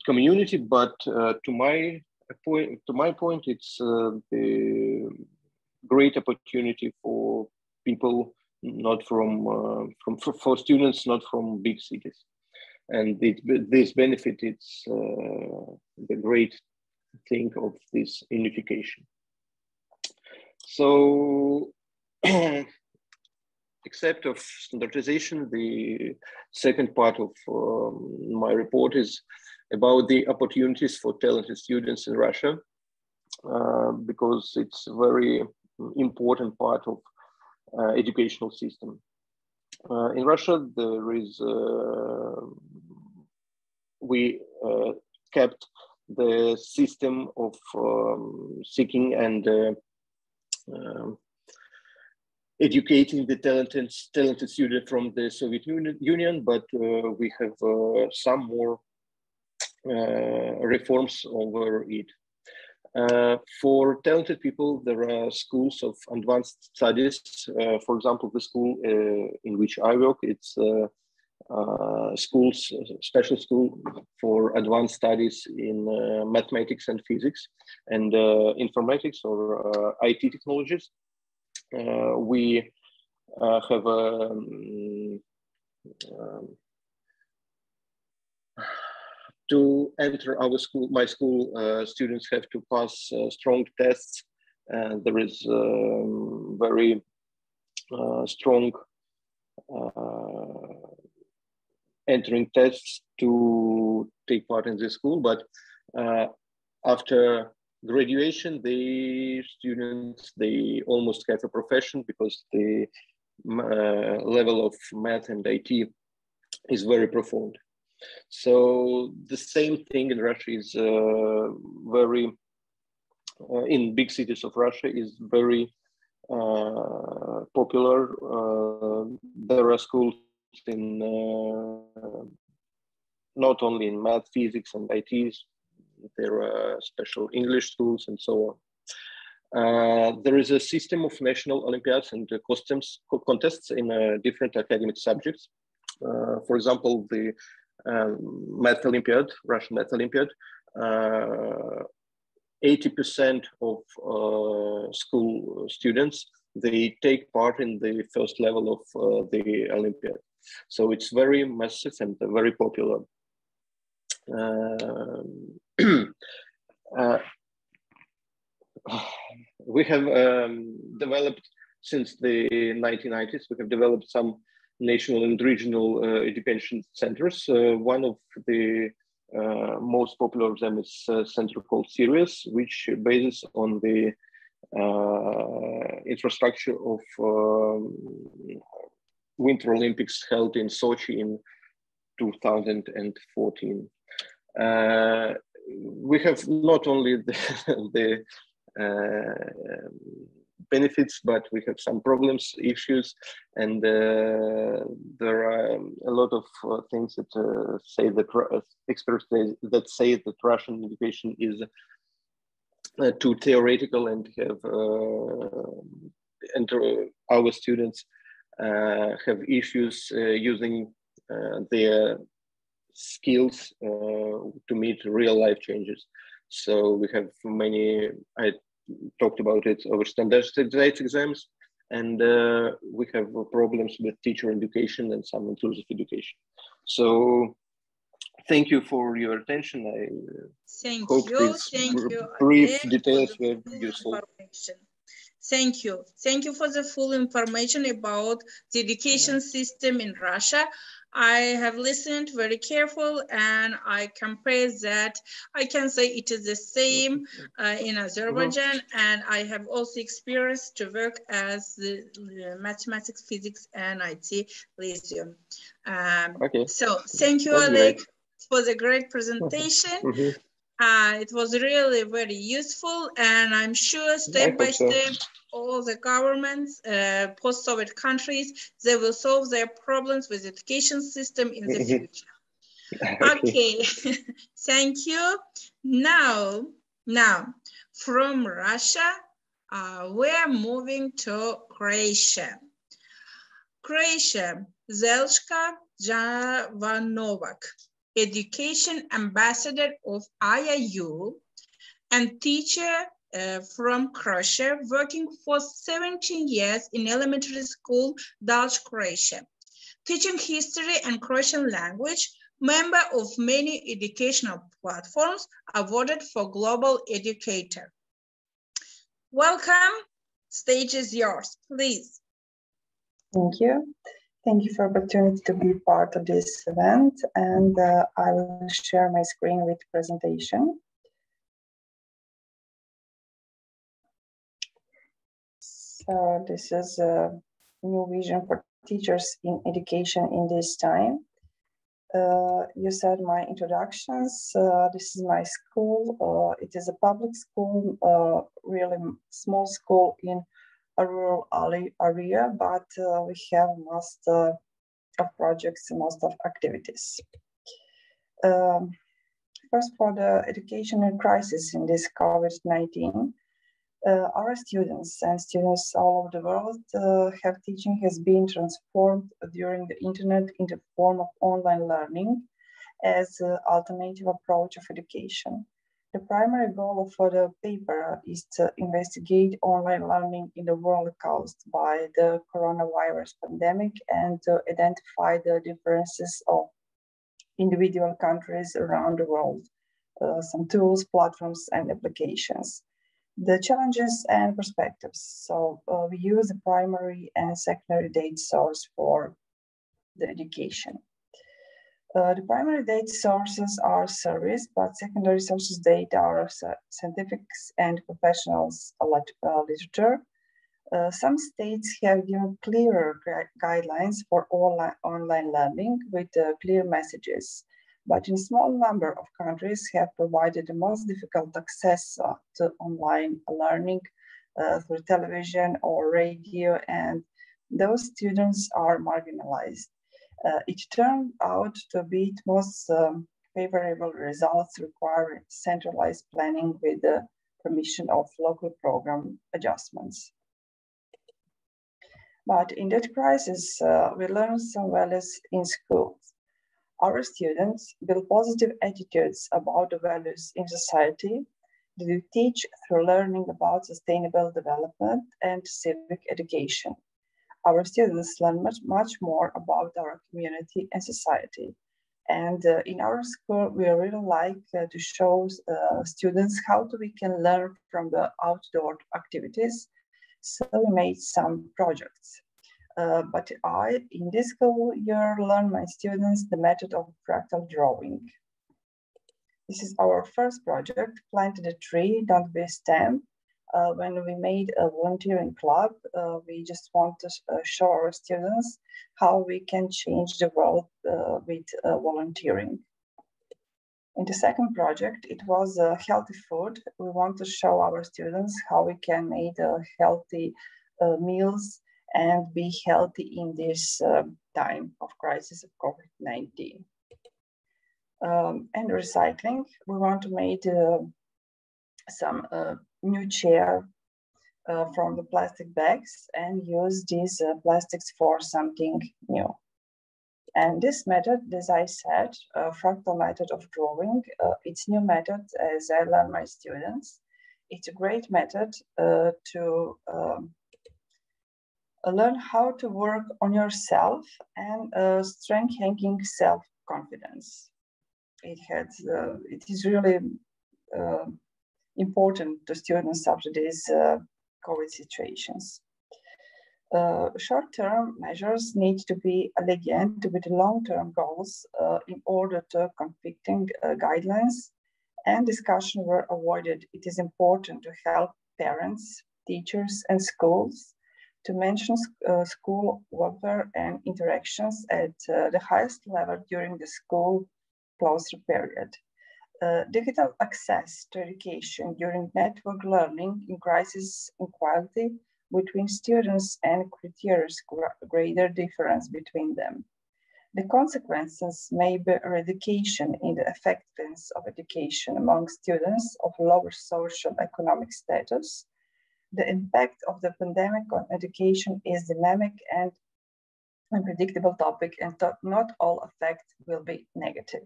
community, but to my point, it's the great opportunity for people not for students not from big cities, and this benefit, it's the great thing of this unification. So except of standardization, the second part of my report is about the opportunities for talented students in Russia, because it's a very important part of educational system. In Russia, there is we kept the system of seeking and educating the talented students from the Soviet Union, but we have some more reforms over it. For talented people, there are schools of advanced studies. For example, the school in which I work, it's special school for advanced studies in mathematics and physics and informatics or IT technologies. We have to enter our school, my school, students have to pass strong tests. There is very strong entering tests to take part in the school. But after graduation, the students, they almost have a profession because the level of math and IT is very profound. So the same thing in Russia is very, in big cities of Russia is very popular. There are schools in not only in math, physics and ITs, there are special English schools and so on. There is a system of national Olympiads and contests in different academic subjects. For example, the Math Olympiad, Russian Math Olympiad, 80% of school students, they take part in the first level of the Olympiad. So it's very massive and very popular. We have developed, since the 1990s, we have developed some national and regional education centers. One of the most popular of them is a center called Sirius, which bases on the infrastructure of Winter Olympics held in Sochi in 2014. We have not only the benefits, but we have some problems, issues, and there are a lot of things that say that experts that say that Russian education is too theoretical and have our students have issues using their skills to meet real life changes. So we have many, I talked about it, over standardized exams, and we have problems with teacher education and some inclusive education. So thank you for your attention. I hope these brief details were useful. Thank you. Thank you for the full information about the education system in Russia. I have listened very careful, and I compare that. I can say it is the same in Azerbaijan, and I have also experienced to work as the mathematics, physics, and IT lyceum. So thank you, Oleg, for the great presentation. It was really very useful, and I'm sure step by step, all the governments, post-Soviet countries, they will solve their problems with education system in the future. Okay, thank you. Now, from Russia, we're moving to Croatia. Croatia, Zelska Jovanovac, Education Ambassador of IIU and teacher from Croatia, working for 17 years in elementary school, Dutch Croatia, teaching history and Croatian language, member of many educational platforms, awarded for global educator. Welcome, stage is yours, please. Thank you. Thank you for the opportunity to be part of this event, and I will share my screen with presentation. So this is a new vision for teachers in education in this time. You said my introductions. This is my school. It is a public school, really small school in a rural area, but we have most of projects and most of activities. First, for the educational crisis in this COVID-19, our students and students all over the world have teaching has been transformed during the internet into the form of online learning as an alternative approach of education. The primary goal for the paper is to investigate online learning in the world caused by the coronavirus pandemic and to identify the differences of individual countries around the world, some tools, platforms, and applications. The challenges and perspectives. So we use the primary and secondary data source for the education. The primary data sources are surveys, but secondary sources data are scientific and professionals literature. Some states have given clearer guidelines for online learning with clear messages, but in a small number of countries have provided the most difficult access to online learning through television or radio, and those students are marginalized. It turned out to be the most favorable results requiring centralized planning with the permission of local program adjustments. But in that crisis, we learned some values in schools. Our students build positive attitudes about the values in society that we teach through learning about sustainable development and civic education. Our students learn much more about our community and society. And in our school, we really like to show students how we can learn from the outdoor activities. So we made some projects. But in this school year, learn my students the method of fractal drawing. This is our first project, planted a tree, don't be a stem. When we made a volunteering club, we just want to show our students how we can change the world with volunteering. In the second project, it was healthy food. We want to show our students how we can make healthy meals and be healthy in this time of crisis of COVID-19. And recycling, we want to make some new chair from the plastic bags and use these plastics for something new. And this method, as I said, fractal method of drawing, it's new method as I learn my students. It's a great method to learn how to work on yourself and strengthening self-confidence. It is really important to students after these COVID situations. Short-term measures need to be aligned with long-term goals in order to conflicting guidelines, and discussion were avoided. It is important to help parents, teachers, and schools to mention school welfare and interactions at the highest level during the school closure period. Digital access to education during network learning increases inequality between students and creates greater difference between them. The consequences may be eradication in the effectiveness of education among students of lower social economic status. The impact of the pandemic on education is dynamic and unpredictable topic, and not all effects will be negative.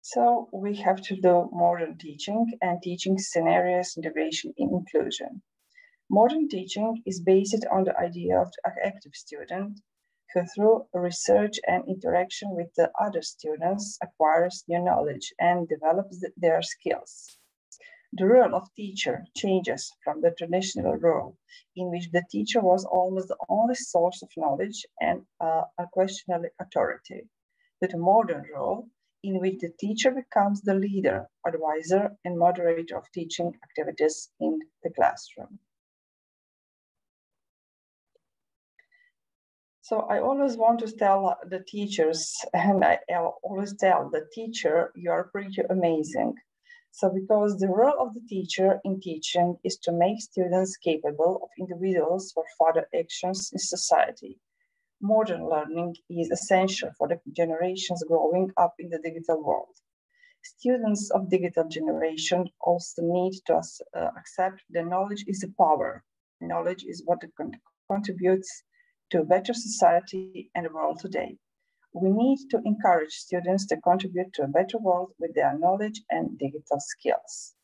So we have to do modern teaching and teaching scenarios, integration, and inclusion. Modern teaching is based on the idea of the active student who through research and interaction with the other students acquires new knowledge and develops their skills. The role of teacher changes from the traditional role in which the teacher was almost the only source of knowledge and unquestionably authority, to the modern role in which the teacher becomes the leader, advisor, and moderator of teaching activities in the classroom. So I always want to tell the teachers, and I always tell the teacher, you are pretty amazing. So because the role of the teacher in teaching is to make students capable of individuals for further actions in society. Modern learning is essential for the generations growing up in the digital world. Students of digital generation also need to accept that knowledge is a power. Knowledge is what contributes to a better society and world today. We need to encourage students to contribute to a better world with their knowledge and digital skills.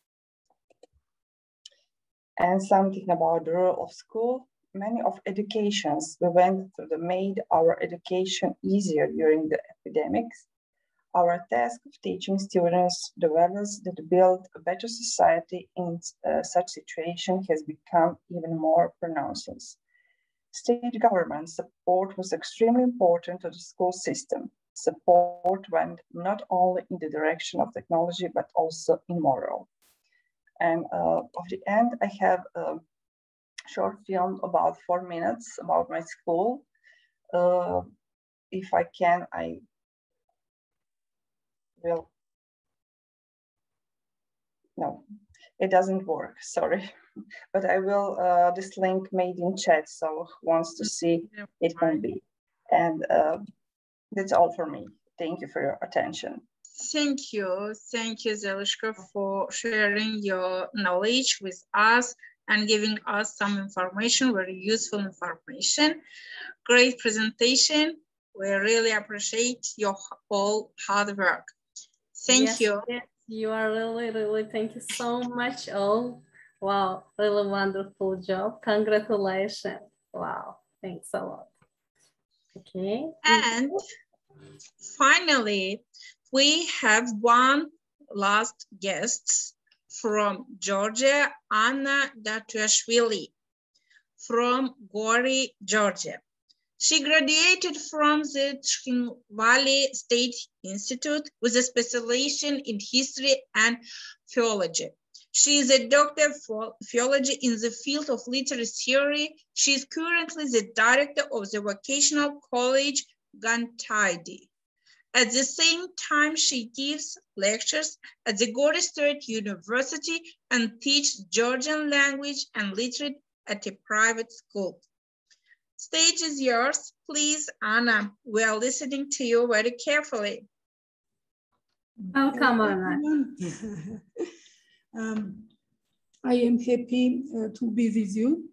And something about the role of school. Many of educations we went through that made our education easier during the epidemics. Our task of teaching students the values that build a better society in such situation has become even more pronounced. State government support was extremely important to the school system. Support went not only in the direction of technology, but also in moral. And of the end, I have a short film about 4 minutes about my school. If I can, I will. No, it doesn't work, sorry. But I will, this link made in chat, so who wants to see, it can be. And that's all for me. Thank you for your attention. Thank you, Zelishka, for sharing your knowledge with us and giving us some information, very useful information. Great presentation. We really appreciate your whole hard work. Thank you. Yes, you are really, thank you so much all. Wow, really wonderful job. Congratulations. Wow, thanks a lot. Okay. And finally, we have one last guest from Georgia, Anna Datuashvili from Gori, Georgia. She graduated from the Trinvali State Institute with a specialization in history and philology. She is a doctor of philology in the field of literary theory. She is currently the director of the vocational college Gantaidi. At the same time, she gives lectures at the Gori State University and teaches Georgian language and literature at a private school. Stage is yours. Please, Anna, we are listening to you very carefully. Welcome, Anna. I am happy to be with you.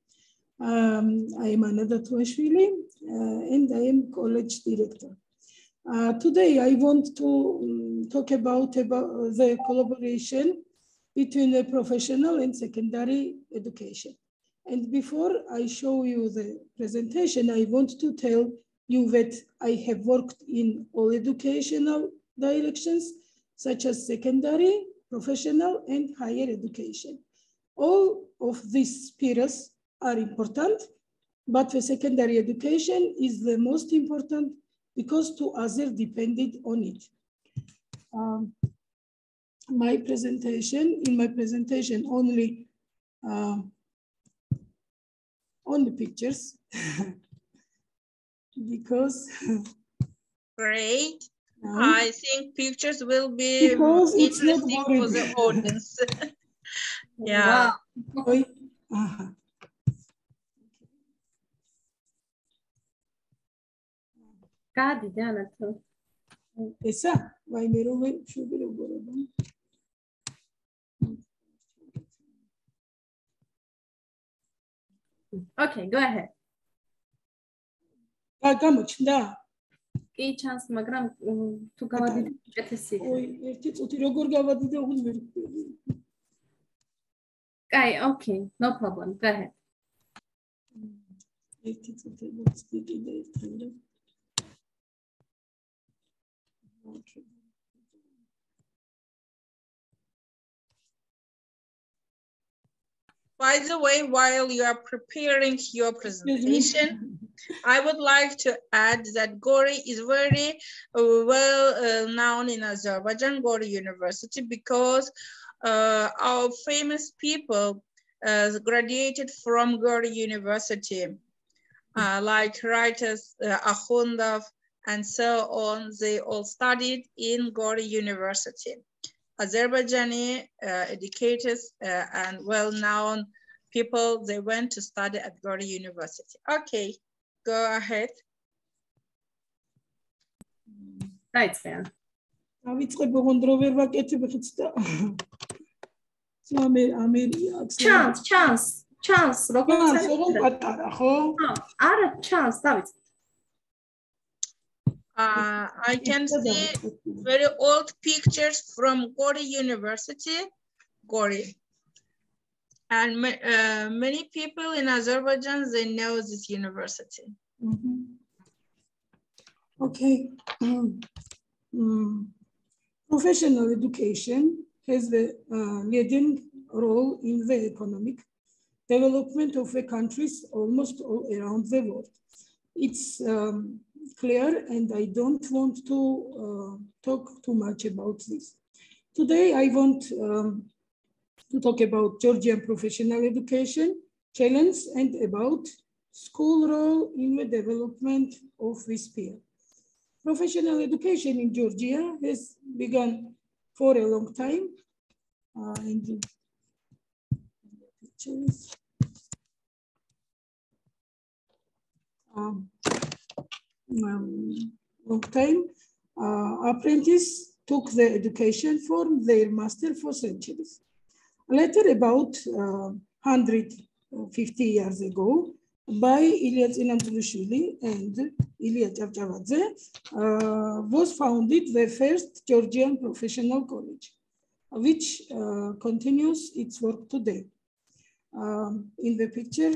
I am Anna Datuashvili, and I am college director. Today, I want to talk about the collaboration between the professional and secondary education. And before I show you the presentation, I want to tell you that I have worked in all educational directions, such as secondary, professional, and higher education. All of these spheres are important, but the secondary education is the most important because two others depended on it. In my presentation, only pictures because great. I think pictures will be because interesting for the audience. Yeah. Wow. Esa, vai merove shubiro goroban. Okay, go ahead. Gamuchda. Key chance magram to gavadi getisi. Oi, erkek otirogor gavadi de un ver. Okay, no problem. Go ahead. Erkek otirogor speaking de tanda. By the way, while you are preparing your presentation, I would like to add that Gori is very well known in Azerbaijan, Gori University, because our famous people graduated from Gori University. like writers, Akhundov, and so on. They all studied in Gori University. Azerbaijani educators and well-known people, they went to study at Gori University. Okay, go ahead. Right, Sven. Chance. Chance, David. I can see very old pictures from Gori University, Gori. And many people in Azerbaijan, they know this university. Okay. Professional education has the leading role in the economic development of the countries almost all around the world. It's clear, and I don't want to talk too much about this. Today, I want to talk about Georgian professional education challenge and about school role in the development of this field. Professional education in Georgia has begun for a long time. Apprentices took the education from their master for centuries. Later, about 150 years ago, by Ilya Zinamtulishvili and Ilya Chavchavadze, was founded the first Georgian professional college, which continues its work today. In the picture,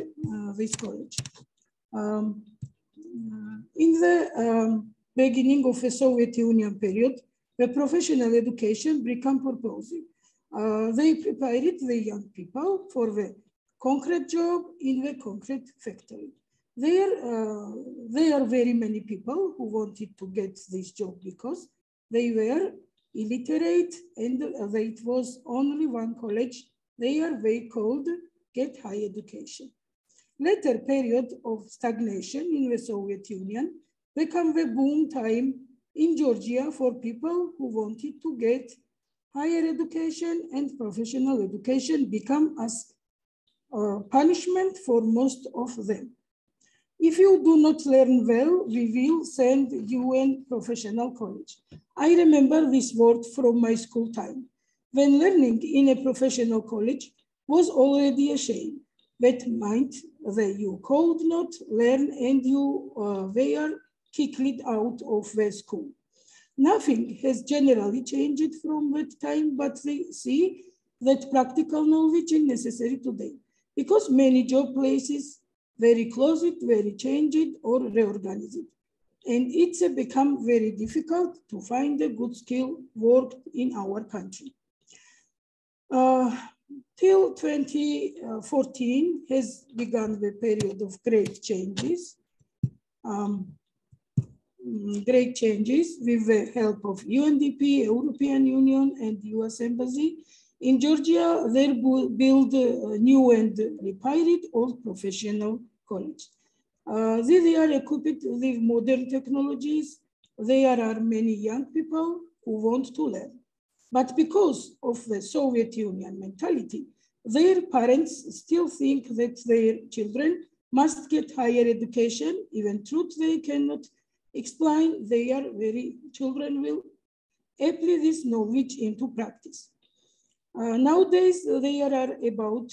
this college. In the beginning of the Soviet Union period, the professional education became purposive. They prepared the young people for the concrete job in the concrete factory. There are very many people who wanted to get this job because they were illiterate and it was only one college there they called get high education. Later period of stagnation in the Soviet Union became the boom time in Georgia for people who wanted to get higher education, and professional education became as punishment for most of them. If you do not learn well, we will send you in professional college. I remember this word from my school time, when learning in a professional college was already a shame. That meant that you could not learn and you were kicked out of the school. Nothing has generally changed from that time, but they see that practical knowledge is necessary today because many job places very closed, very changed or reorganized. And it's become very difficult to find a good skill worked in our country. Till 2014 has begun the period of great changes. Great changes with the help of UNDP, European Union, and US Embassy. In Georgia, they build new and repaired old professional college. They are equipped with modern technologies. There are many young people who want to learn. But because of the Soviet Union mentality, their parents still think that their children must get higher education, even though they cannot explain their very children will apply this knowledge into practice. Nowadays, there are about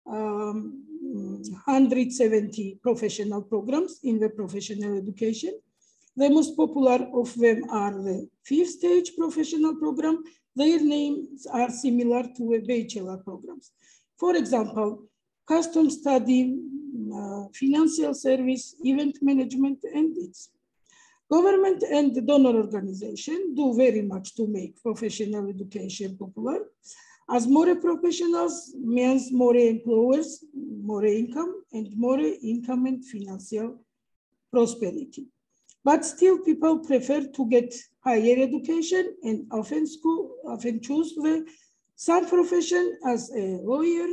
170 professional programs in the professional education. The most popular of them are the 5th stage professional program. Their names are similar to a bachelor programs. For example, custom study, financial service, event management, and its. Government and the donor organization do very much to make professional education popular. As more professionals means more employers, more income and financial prosperity. But still people prefer to get higher education and often choose some profession as a lawyer,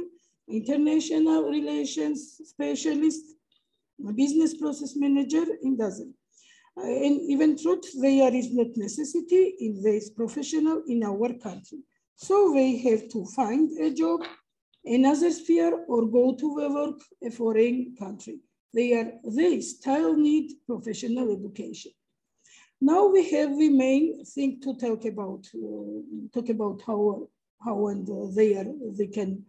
international relations specialist, business process manager in dozen. And even truth, there is not necessity in this professional in our country. So they have to find a job, another sphere, or go to work a foreign country. They still need professional education. Now we have the main thing to talk about how and they can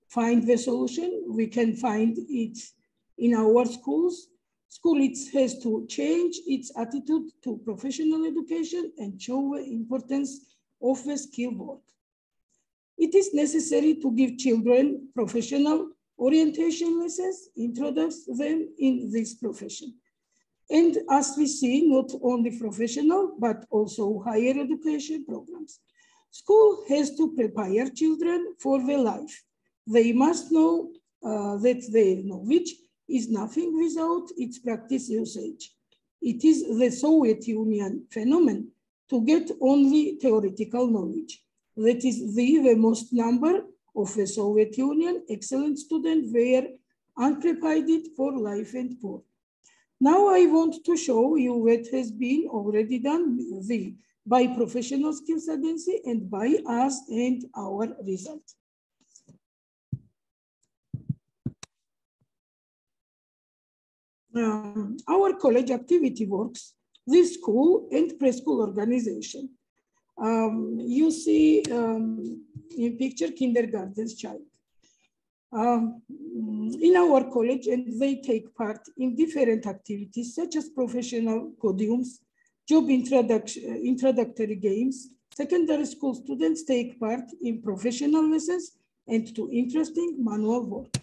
find the solution. We can find it in our schools. School has to change its attitude to professional education and show the importance of the skill work. It is necessary to give children professional orientation lessons, introduce them in this profession. And as we see, not only professional, but also higher education programs. School has to prepare children for their life. They must know that their knowledge is nothing without its practice usage. It is the Soviet Union phenomenon to get only theoretical knowledge. That is the most number of the Soviet Union excellent students were unprepared for life and poor. Now I want to show you what has been already done by Professional Skills Agency and by us and our result. Our college activity works with school and preschool organization. You see in picture kindergarten's child. In our college, and they take part in different activities such as professional podiums, job introductory games. Secondary school students take part in professional lessons and to interesting manual work.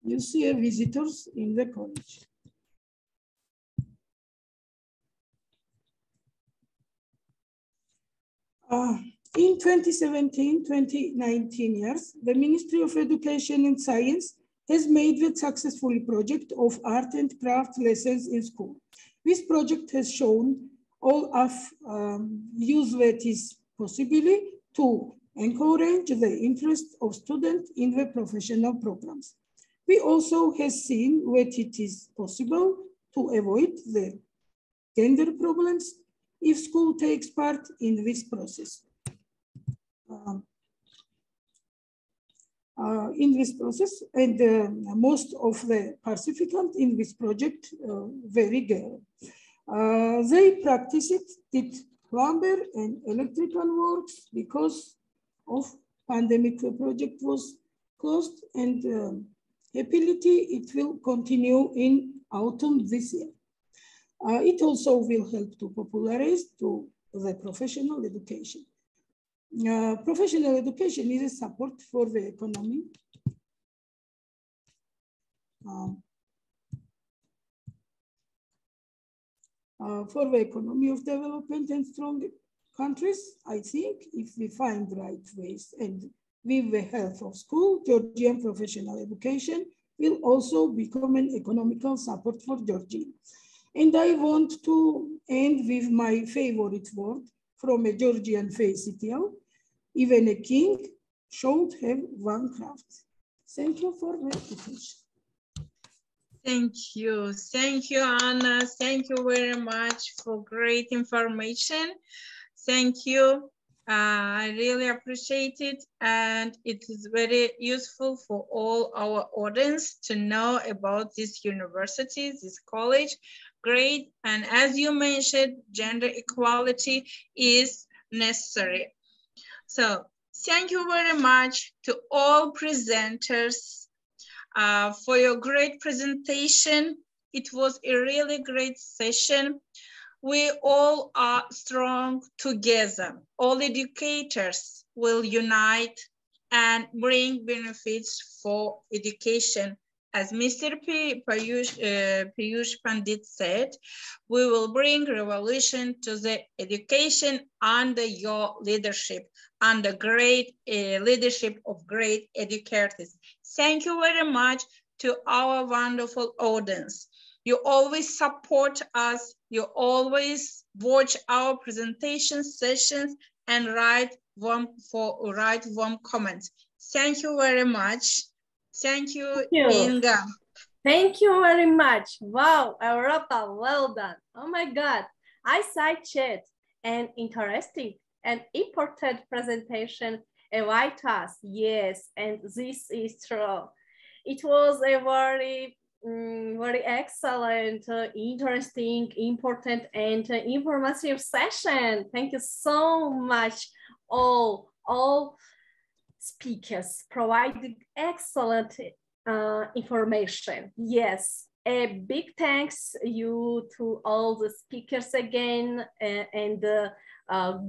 You see visitors in the college. In 2017-2019 years, the Ministry of Education and Science has made the successful project of art and craft lessons in school. This project has shown all of use that is possible to encourage the interest of students in the professional programs. We also have seen that it is possible to avoid the gender problems if school takes part in this process. And most of the participants in this project very girl. They did plumber and electrical works because of pandemic. The project was closed, and happily it will continue in autumn this year. It also will help to popularize the professional education. Professional education is a support for the economy. For the economy of development and strong countries, I think if we find right ways and with the help of school, Georgian professional education will also become an economical support for Georgia. And I want to end with my favorite word from a Georgian fairy tale. Even a king should have one craft. Thank you for the attention. Thank you, Anna. Thank you very much for great information. Thank you. I really appreciate it, and it is very useful for all our audience to know about this university, this college. Great, and as you mentioned, gender equality is necessary. So thank you very much to all presenters for your great presentation. It was a really great session. We all are strong together. All educators will unite and bring benefits for education. As Mr. Piyush Pandit said, we will bring revolution to the education under your leadership, under great leadership of great educators. Thank you very much to our wonderful audience. You always support us. You always watch our presentation sessions and write warm comments. Thank you very much. Thank you, Inga. Thank you very much. Wow, Europa, well done. Oh my God, I chat an interesting and important presentation about us. Yes, and this is true. It was a very excellent, interesting, important, and informative session. Thank you so much, all speakers provided excellent information. Yes, a big thanks you to all the speakers again, and go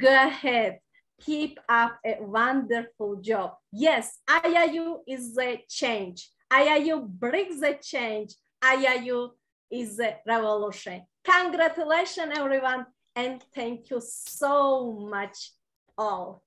ahead, keep up a wonderful job. Yes, IIU is the change. IIU brings the change. IIU is the revolution. Congratulations, everyone, and thank you so much all.